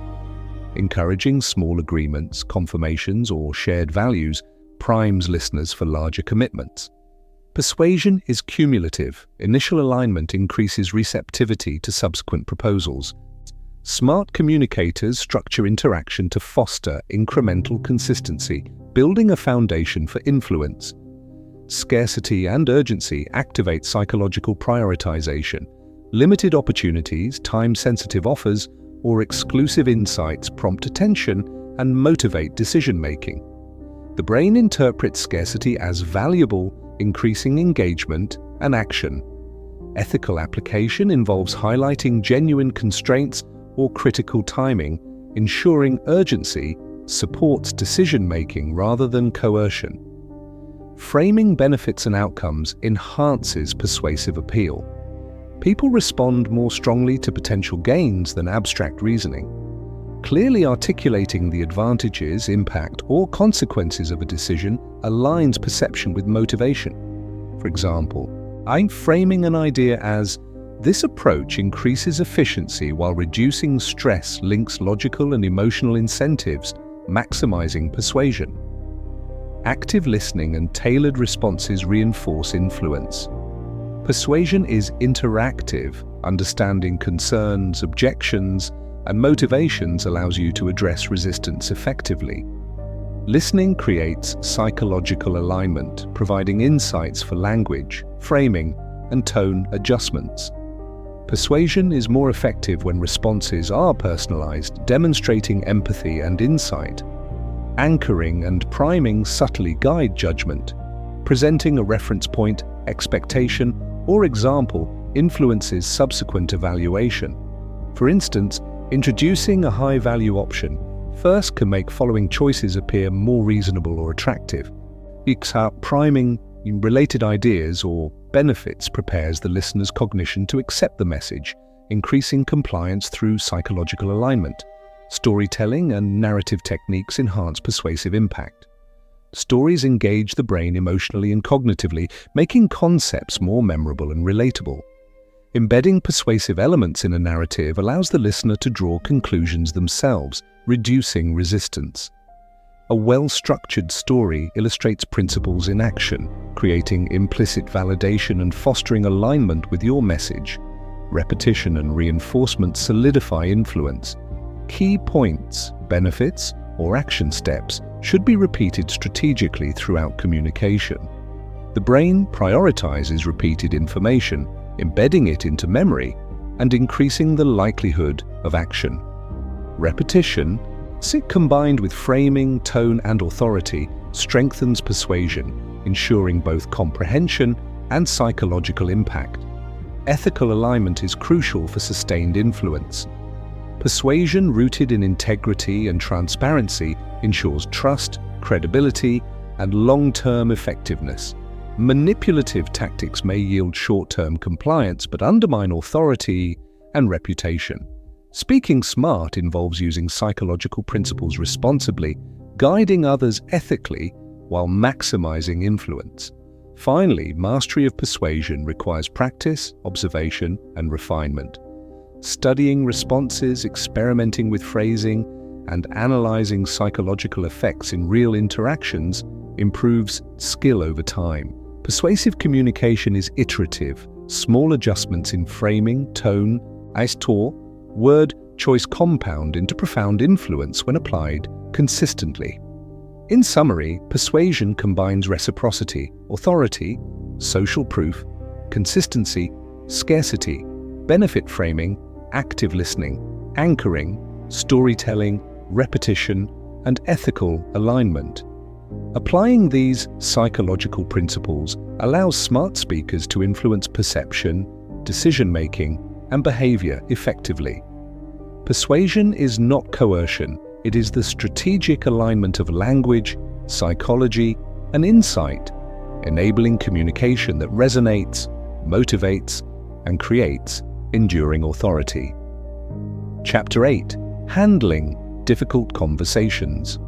Encouraging small agreements, confirmations, or shared values primes listeners for larger commitments. Persuasion is cumulative. Initial alignment increases receptivity to subsequent proposals. Smart communicators structure interaction to foster incremental consistency, building a foundation for influence. Scarcity and urgency activate psychological prioritization. Limited opportunities, time-sensitive offers, or exclusive insights prompt attention and motivate decision-making. The brain interprets scarcity as valuable, increasing engagement and action. Ethical application involves highlighting genuine constraints or critical timing, ensuring urgency supports decision-making rather than coercion. Framing benefits and outcomes enhances persuasive appeal. People respond more strongly to potential gains than abstract reasoning. Clearly articulating the advantages, impact, or consequences of a decision aligns perception with motivation. For example, I'm framing an idea as, this approach increases efficiency while reducing stress, links logical and emotional incentives, maximizing persuasion. Active listening and tailored responses reinforce influence. Persuasion is interactive. Understanding concerns, objections, and motivations allows you to address resistance effectively. Listening creates psychological alignment, providing insights for language, framing, and tone adjustments. Persuasion is more effective when responses are personalized, demonstrating empathy and insight. Anchoring and priming subtly guide judgment. Presenting a reference point, expectation, or example influences subsequent evaluation. For instance, introducing a high-value option first can make following choices appear more reasonable or attractive. Priming related ideas or benefits prepares the listener's cognition to accept the message, increasing compliance through psychological alignment. Storytelling and narrative techniques enhance persuasive impact. Stories engage the brain emotionally and cognitively, making concepts more memorable and relatable. Embedding persuasive elements in a narrative allows the listener to draw conclusions themselves, reducing resistance. A well-structured story illustrates principles in action, creating implicit validation and fostering alignment with your message. Repetition and reinforcement solidify influence. Key points, benefits, or action steps should be repeated strategically throughout communication. The brain prioritizes repeated information, embedding it into memory and increasing the likelihood of action. Repetition, combined with framing, tone, and authority, strengthens persuasion, ensuring both comprehension and psychological impact. Ethical alignment is crucial for sustained influence. Persuasion rooted in integrity and transparency ensures trust, credibility, and long-term effectiveness. Manipulative tactics may yield short-term compliance but undermine authority and reputation. Speaking smart involves using psychological principles responsibly, guiding others ethically while maximizing influence. Finally, mastery of persuasion requires practice, observation, and refinement. Studying responses, experimenting with phrasing, and analyzing psychological effects in real interactions improves skill over time. Persuasive communication is iterative. Small adjustments in framing, tone, word choice compound into profound influence when applied consistently. In summary, persuasion combines reciprocity, authority, social proof, consistency, scarcity, benefit framing, active listening, anchoring, storytelling, repetition, and ethical alignment. Applying these psychological principles allows smart speakers to influence perception, decision-making, and behavior effectively. Persuasion is not coercion, it is the strategic alignment of language, psychology, and insight, enabling communication that resonates, motivates, and creates enduring authority. Chapter 8. Handling difficult conversations.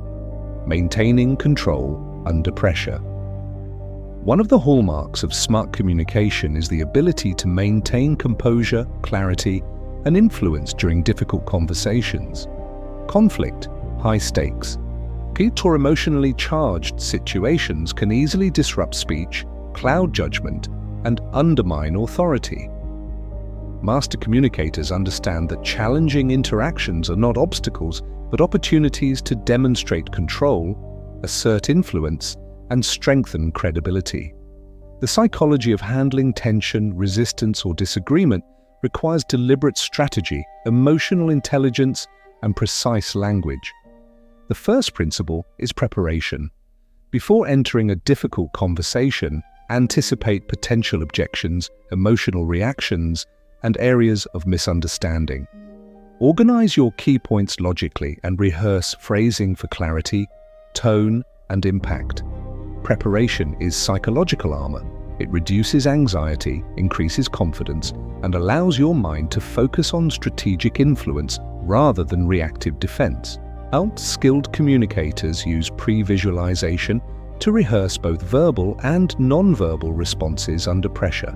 Maintaining control under pressure. One of the hallmarks of smart communication is the ability to maintain composure, clarity, and influence during difficult conversations. Conflict, high stakes, or emotionally charged situations can easily disrupt speech, cloud judgment, and undermine authority. Master communicators understand that challenging interactions are not obstacles, but opportunities to demonstrate control, assert influence, and strengthen credibility. The psychology of handling tension, resistance, or disagreement requires deliberate strategy, emotional intelligence, and precise language. The first principle is preparation. Before entering a difficult conversation, anticipate potential objections, emotional reactions, and areas of misunderstanding. Organize your key points logically and rehearse phrasing for clarity, tone, and impact. Preparation is psychological armor. It reduces anxiety, increases confidence, and allows your mind to focus on strategic influence rather than reactive defense. Skilled communicators use pre-visualization to rehearse both verbal and non-verbal responses under pressure.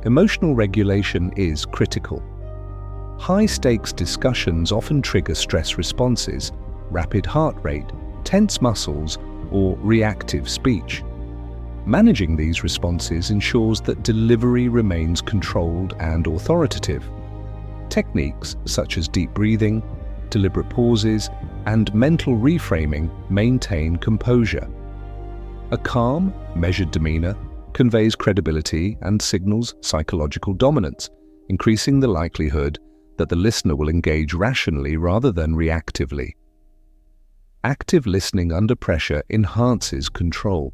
Emotional regulation is critical. High-stakes discussions often trigger stress responses, rapid heart rate, tense muscles, or reactive speech. Managing these responses ensures that delivery remains controlled and authoritative. Techniques such as deep breathing, deliberate pauses, and mental reframing maintain composure. A calm, measured demeanor conveys credibility and signals psychological dominance, increasing the likelihood that the listener will engage rationally rather than reactively. Active listening under pressure enhances control.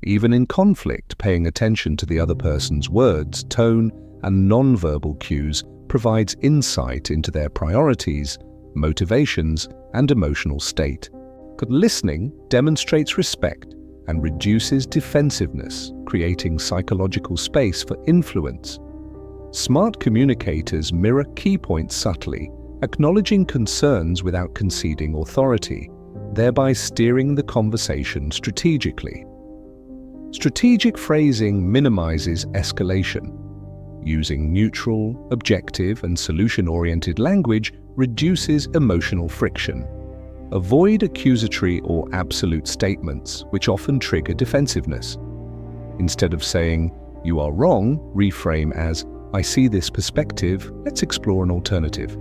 Even in conflict, paying attention to the other person's words, tone, and non-verbal cues provides insight into their priorities, motivations, and emotional state. Good listening demonstrates respect and reduces defensiveness, creating psychological space for influence. Smart communicators mirror key points subtly, acknowledging concerns without conceding authority, thereby steering the conversation strategically. Strategic phrasing minimizes escalation. Using neutral, objective, and solution-oriented language reduces emotional friction. Avoid accusatory or absolute statements, which often trigger defensiveness. Instead of saying, "You are wrong," reframe as, "I see this perspective, let's explore an alternative."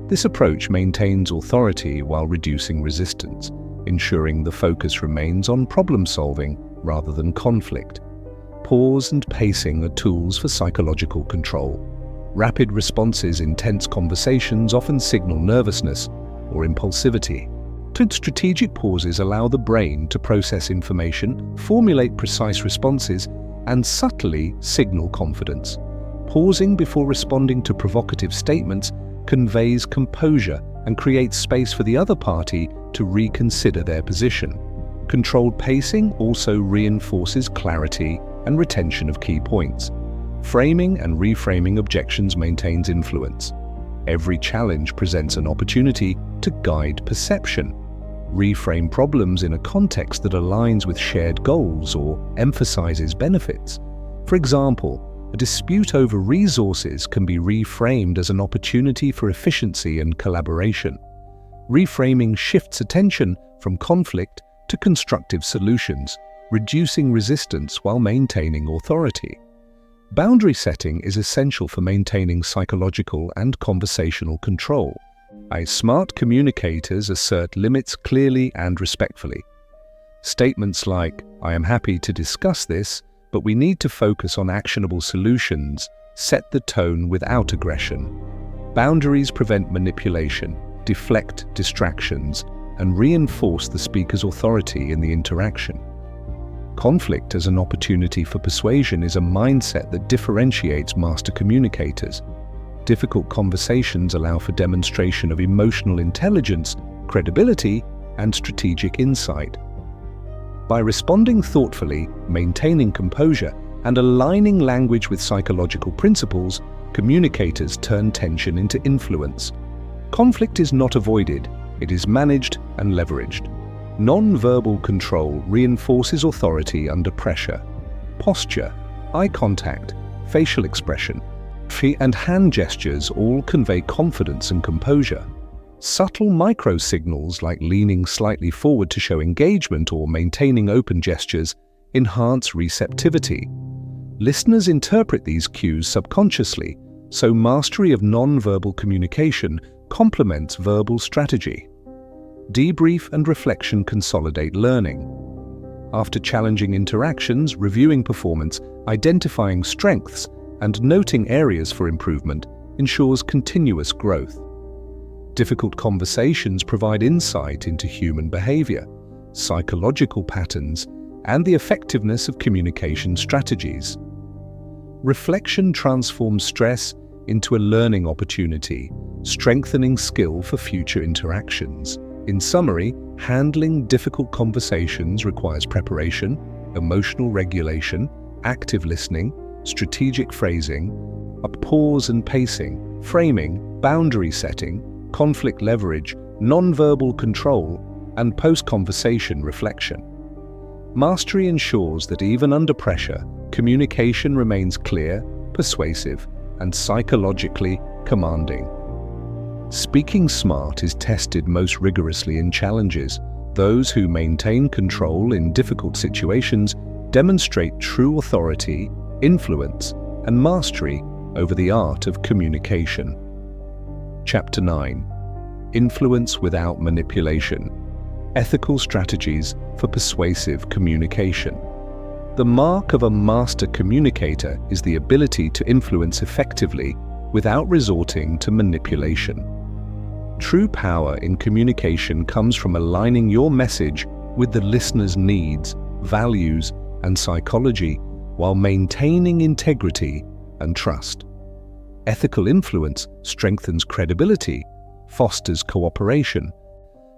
This approach maintains authority while reducing resistance, ensuring the focus remains on problem-solving rather than conflict. Pause and pacing are tools for psychological control. Rapid responses in tense conversations often signal nervousness or impulsivity. Strategic pauses allow the brain to process information, formulate precise responses, and subtly signal confidence. Pausing before responding to provocative statements conveys composure and creates space for the other party to reconsider their position. Controlled pacing also reinforces clarity and retention of key points. Framing and reframing objections maintains influence. Every challenge presents an opportunity to guide perception. Reframe problems in a context that aligns with shared goals or emphasizes benefits. For example, a dispute over resources can be reframed as an opportunity for efficiency and collaboration. Reframing shifts attention from conflict to constructive solutions, reducing resistance while maintaining authority. Boundary setting is essential for maintaining psychological and conversational control. Smart communicators assert limits clearly and respectfully. Statements like, "I am happy to discuss this, but we need to focus on actionable solutions," set the tone without aggression. Boundaries prevent manipulation, deflect distractions, and reinforce the speaker's authority in the interaction. Conflict as an opportunity for persuasion is a mindset that differentiates master communicators. Difficult conversations allow for demonstration of emotional intelligence, credibility, and strategic insight. By responding thoughtfully, maintaining composure, and aligning language with psychological principles, communicators turn tension into influence. Conflict is not avoided, it is managed and leveraged. Non-verbal control reinforces authority under pressure. Posture, eye contact, facial expression, and hand gestures all convey confidence and composure. Subtle micro-signals like leaning slightly forward to show engagement or maintaining open gestures enhance receptivity. Listeners interpret these cues subconsciously, so mastery of non-verbal communication complements verbal strategy. Debrief and reflection consolidate learning. After challenging interactions, reviewing performance, identifying strengths, and noting areas for improvement ensures continuous growth. Difficult conversations provide insight into human behavior, psychological patterns, and the effectiveness of communication strategies. Reflection transforms stress into a learning opportunity, strengthening skill for future interactions. In summary, handling difficult conversations requires preparation, emotional regulation, active listening, strategic phrasing, a pause and pacing, framing, boundary setting, conflict leverage, non-verbal control, and post-conversation reflection. Mastery ensures that even under pressure, communication remains clear, persuasive, and psychologically commanding. Speaking smart is tested most rigorously in challenges. Those who maintain control in difficult situations demonstrate true authority, influence, and mastery over the art of communication. Chapter 9. Influence without manipulation. Ethical strategies for persuasive communication. The mark of a master communicator is the ability to influence effectively without resorting to manipulation. True power in communication comes from aligning your message with the listener's needs, values, and psychology while maintaining integrity and trust. Ethical influence strengthens credibility, fosters cooperation,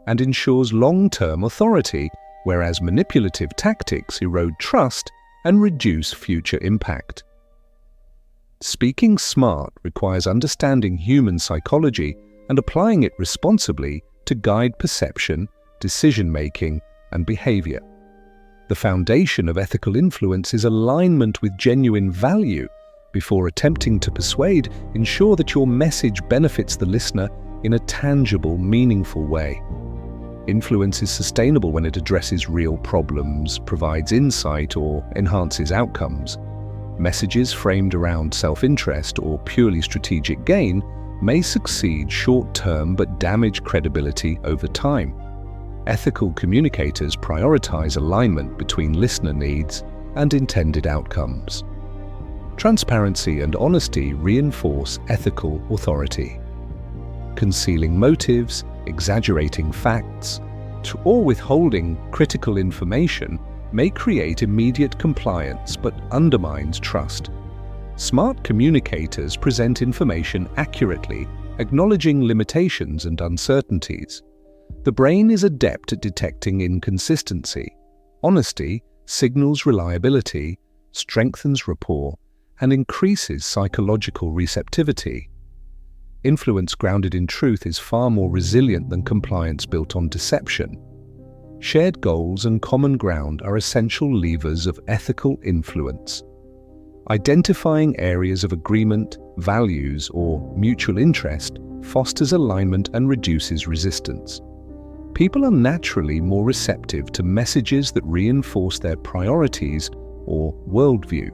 and ensures long-term authority, whereas manipulative tactics erode trust and reduce future impact. Speaking smart requires understanding human psychology and applying it responsibly to guide perception, decision-making, and behavior. The foundation of ethical influence is alignment with genuine value. Before attempting to persuade, ensure that your message benefits the listener in a tangible, meaningful way. Influence is sustainable when it addresses real problems, provides insight, or enhances outcomes. Messages framed around self-interest or purely strategic gain may succeed short-term but damage credibility over time. Ethical communicators prioritize alignment between listener needs and intended outcomes. Transparency and honesty reinforce ethical authority. Concealing motives, exaggerating facts, or withholding critical information may create immediate compliance but undermines trust. Smart communicators present information accurately, acknowledging limitations and uncertainties. The brain is adept at detecting inconsistency. Honesty signals reliability, strengthens rapport, and increases psychological receptivity. Influence grounded in truth is far more resilient than compliance built on deception. Shared goals and common ground are essential levers of ethical influence. Identifying areas of agreement, values, or mutual interest fosters alignment and reduces resistance. People are naturally more receptive to messages that reinforce their priorities or worldview.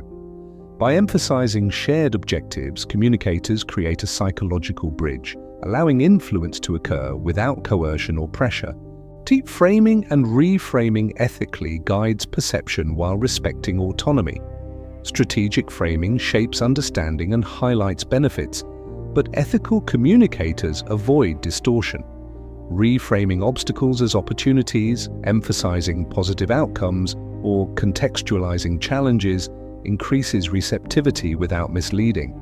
By emphasizing shared objectives, communicators create a psychological bridge, allowing influence to occur without coercion or pressure. Deep framing and reframing ethically guides perception while respecting autonomy. Strategic framing shapes understanding and highlights benefits, but ethical communicators avoid distortion. Reframing obstacles as opportunities, emphasizing positive outcomes, or contextualizing challenges increases receptivity without misleading.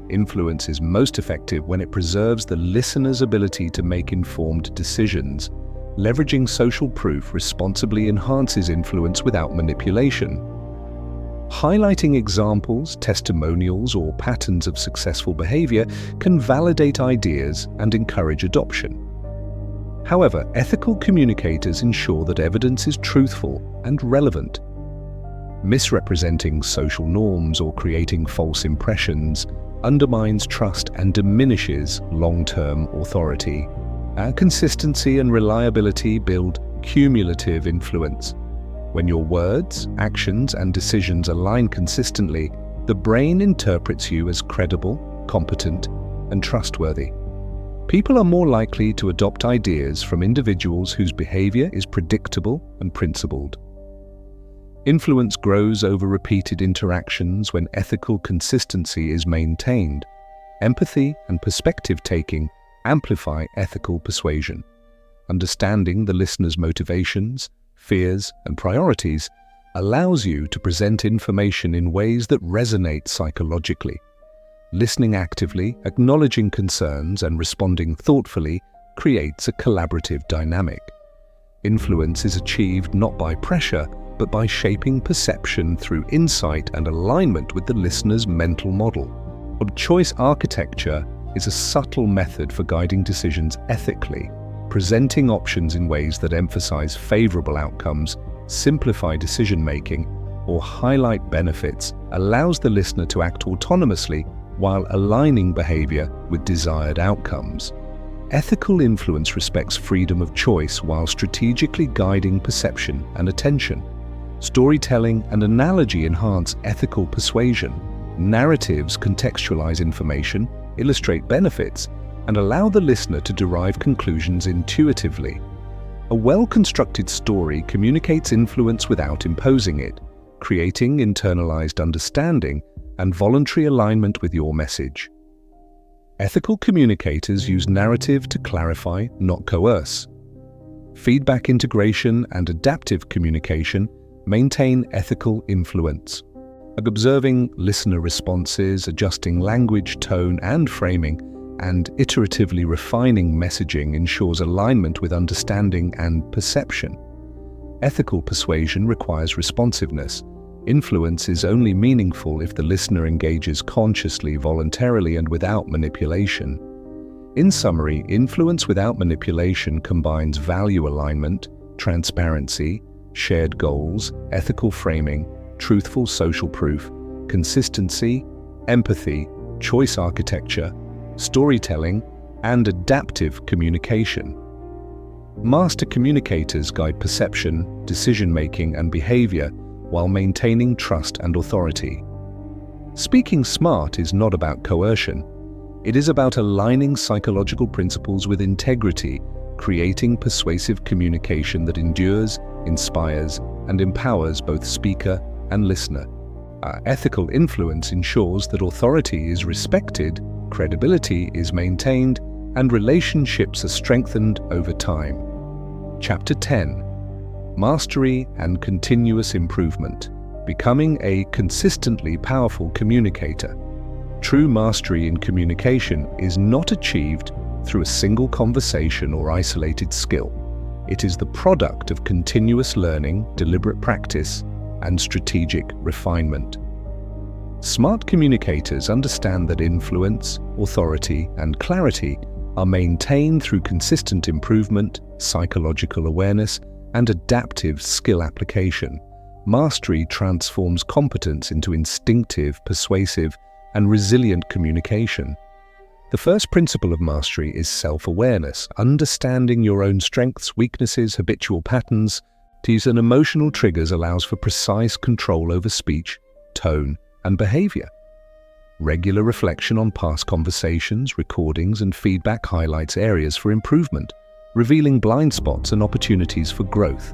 Influence is most effective when it preserves the listener's ability to make informed decisions. Leveraging social proof responsibly enhances influence without manipulation. Highlighting examples, testimonials, or patterns of successful behavior can validate ideas and encourage adoption. However, ethical communicators ensure that evidence is truthful and relevant. Misrepresenting social norms or creating false impressions undermines trust and diminishes long-term authority. Consistency and reliability build cumulative influence. When your words, actions, and decisions align consistently, the brain interprets you as credible, competent, and trustworthy. People are more likely to adopt ideas from individuals whose behavior is predictable and principled. Influence grows over repeated interactions when ethical consistency is maintained. Empathy and perspective-taking amplify ethical persuasion. Understanding the listener's motivations, fears, and priorities allows you to present information in ways that resonate psychologically. Listening actively, acknowledging concerns, and responding thoughtfully creates a collaborative dynamic. Influence is achieved not by pressure, but by shaping perception through insight and alignment with the listener's mental model. Choice architecture is a subtle method for guiding decisions ethically. Presenting options in ways that emphasize favorable outcomes, simplify decision-making, or highlight benefits allows the listener to act autonomously while aligning behavior with desired outcomes. Ethical influence respects freedom of choice while strategically guiding perception and attention. Storytelling and analogy enhance ethical persuasion. Narratives contextualize information, illustrate benefits, and allow the listener to derive conclusions intuitively. A well-constructed story communicates influence without imposing it, creating internalized understanding and voluntary alignment with your message. Ethical communicators use narrative to clarify, not coerce. Feedback integration and adaptive communication maintain ethical influence. Observing listener responses, adjusting language, tone, and framing, and iteratively refining messaging ensures alignment with understanding and perception. Ethical persuasion requires responsiveness. Influence is only meaningful if the listener engages consciously, voluntarily, and without manipulation. In summary, influence without manipulation combines value alignment, transparency, shared goals, ethical framing, truthful social proof, consistency, empathy, choice architecture, storytelling, and adaptive communication. Master communicators guide perception, decision-making, and behavior while maintaining trust and authority. Speaking smart is not about coercion. It is about aligning psychological principles with integrity, creating persuasive communication that endures, inspires, and empowers both speaker and listener. Our ethical influence ensures that authority is respected, credibility is maintained, and relationships are strengthened over time. Chapter 10: Mastery and Continuous Improvement. Becoming a consistently powerful communicator. True mastery in communication is not achieved through a single conversation or isolated skill. It is the product of continuous learning, deliberate practice, and strategic refinement. Smart communicators understand that influence, authority, and clarity are maintained through consistent improvement, psychological awareness, and adaptive skill application. Mastery transforms competence into instinctive, persuasive, and resilient communication. The first principle of mastery is self-awareness, understanding your own strengths, weaknesses, habitual patterns. To use emotional triggers allows for precise control over speech, tone, and behavior. Regular reflection on past conversations, recordings, and feedback highlights areas for improvement, revealing blind spots and opportunities for growth.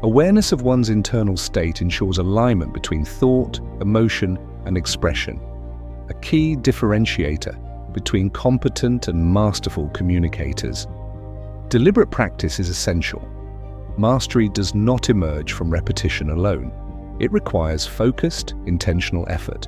Awareness of one's internal state ensures alignment between thought, emotion, and expression, a key differentiator between competent and masterful communicators. Deliberate practice is essential. Mastery does not emerge from repetition alone. It requires focused, intentional effort.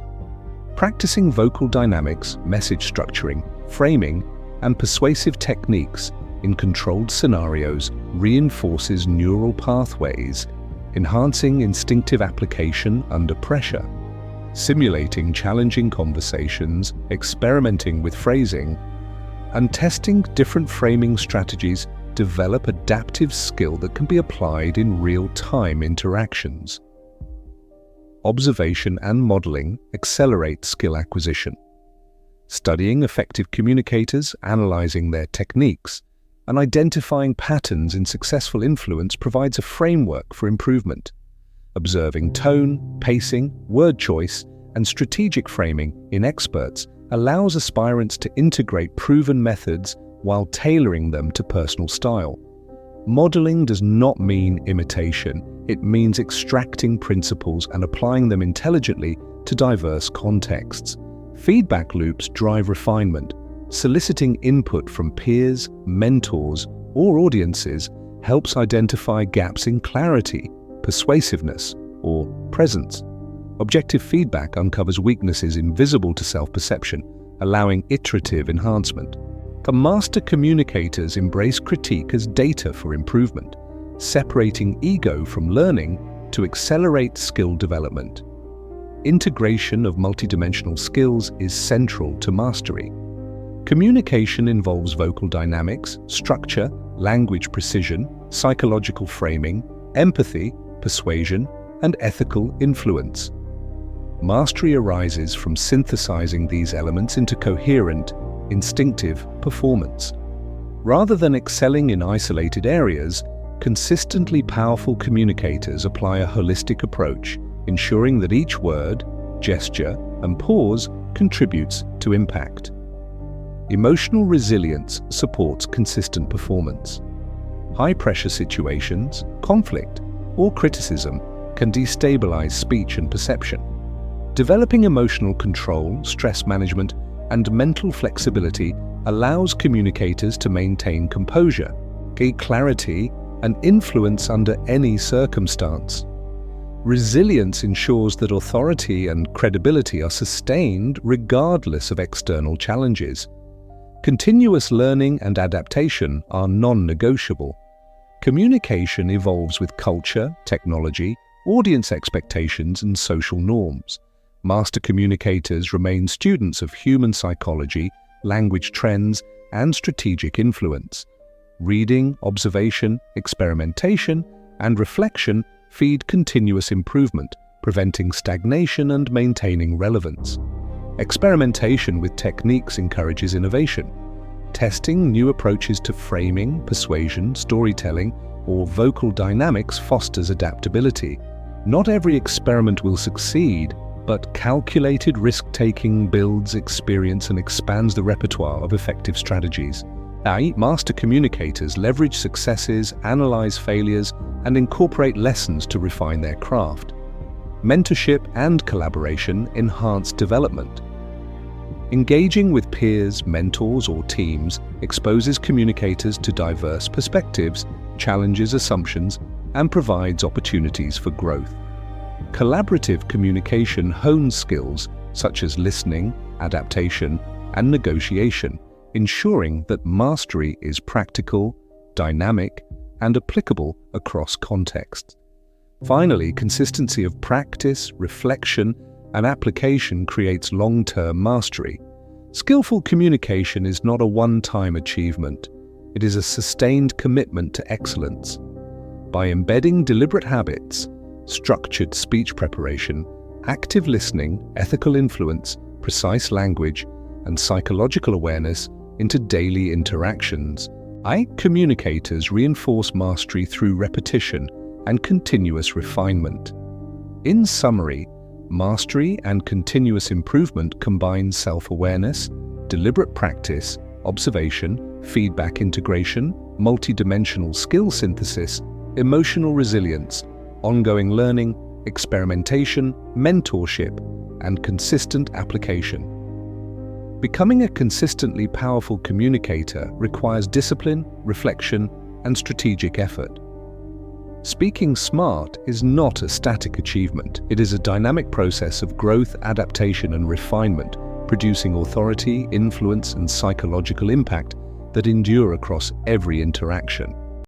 Practicing vocal dynamics, message structuring, framing, and persuasive techniques in controlled scenarios reinforces neural pathways, enhancing instinctive application under pressure. Simulating challenging conversations, experimenting with phrasing, and testing different framing strategies develop adaptive skill that can be applied in real-time interactions. Observation and modeling accelerate skill acquisition. Studying effective communicators, analyzing their techniques, and identifying patterns in successful influence provides a framework for improvement. Observing tone, pacing, word choice, and strategic framing in experts allows aspirants to integrate proven methods while tailoring them to personal style. Modeling does not mean imitation. It means extracting principles and applying them intelligently to diverse contexts. Feedback loops drive refinement. Soliciting input from peers, mentors, or audiences helps identify gaps in clarity, persuasiveness, or presence. Objective feedback uncovers weaknesses invisible to self-perception, allowing iterative enhancement. The master communicators embrace critique as data for improvement, separating ego from learning to accelerate skill development. Integration of multidimensional skills is central to mastery. Communication involves vocal dynamics, structure, language precision, psychological framing, empathy, persuasion, and ethical influence. Mastery arises from synthesizing these elements into coherent, instinctive performance. Rather than excelling in isolated areas, consistently powerful communicators apply a holistic approach, ensuring that each word, gesture, and pause contributes to impact. Emotional resilience supports consistent performance. High-pressure situations, conflict, or criticism can destabilize speech and perception. Developing emotional control, stress management, and mental flexibility allows communicators to maintain composure, gain clarity, and influence under any circumstance. Resilience ensures that authority and credibility are sustained regardless of external challenges. Continuous learning and adaptation are non-negotiable. Communication evolves with culture, technology, audience expectations, and social norms. Master communicators remain students of human psychology, language trends, and strategic influence. Reading, observation, experimentation, and reflection feed continuous improvement, preventing stagnation and maintaining relevance. Experimentation with techniques encourages innovation. Testing new approaches to framing, persuasion, storytelling, or vocal dynamics fosters adaptability. Not every experiment will succeed, but calculated risk-taking builds experience and expands the repertoire of effective strategies. Master communicators leverage successes, analyze failures, and incorporate lessons to refine their craft. Mentorship and collaboration enhance development. Engaging with peers, mentors, or teams exposes communicators to diverse perspectives, challenges assumptions, and provides opportunities for growth. Collaborative communication hones skills such as listening, adaptation, and negotiation, ensuring that mastery is practical, dynamic, and applicable across contexts. Finally, consistency of practice, reflection, and application creates long-term mastery. Skillful communication is not a one-time achievement. It is a sustained commitment to excellence. By embedding deliberate habits, structured speech preparation, active listening, ethical influence, precise language, and psychological awareness into daily interactions. Communicators reinforce mastery through repetition and continuous refinement. In summary, mastery and continuous improvement combine self-awareness, deliberate practice, observation, feedback integration, multidimensional skill synthesis, emotional resilience, ongoing learning, experimentation, mentorship, and consistent application. Becoming a consistently powerful communicator requires discipline, reflection, and strategic effort. Speaking smart is not a static achievement. It is a dynamic process of growth, adaptation, and refinement, producing authority, influence, and psychological impact that endure across every interaction.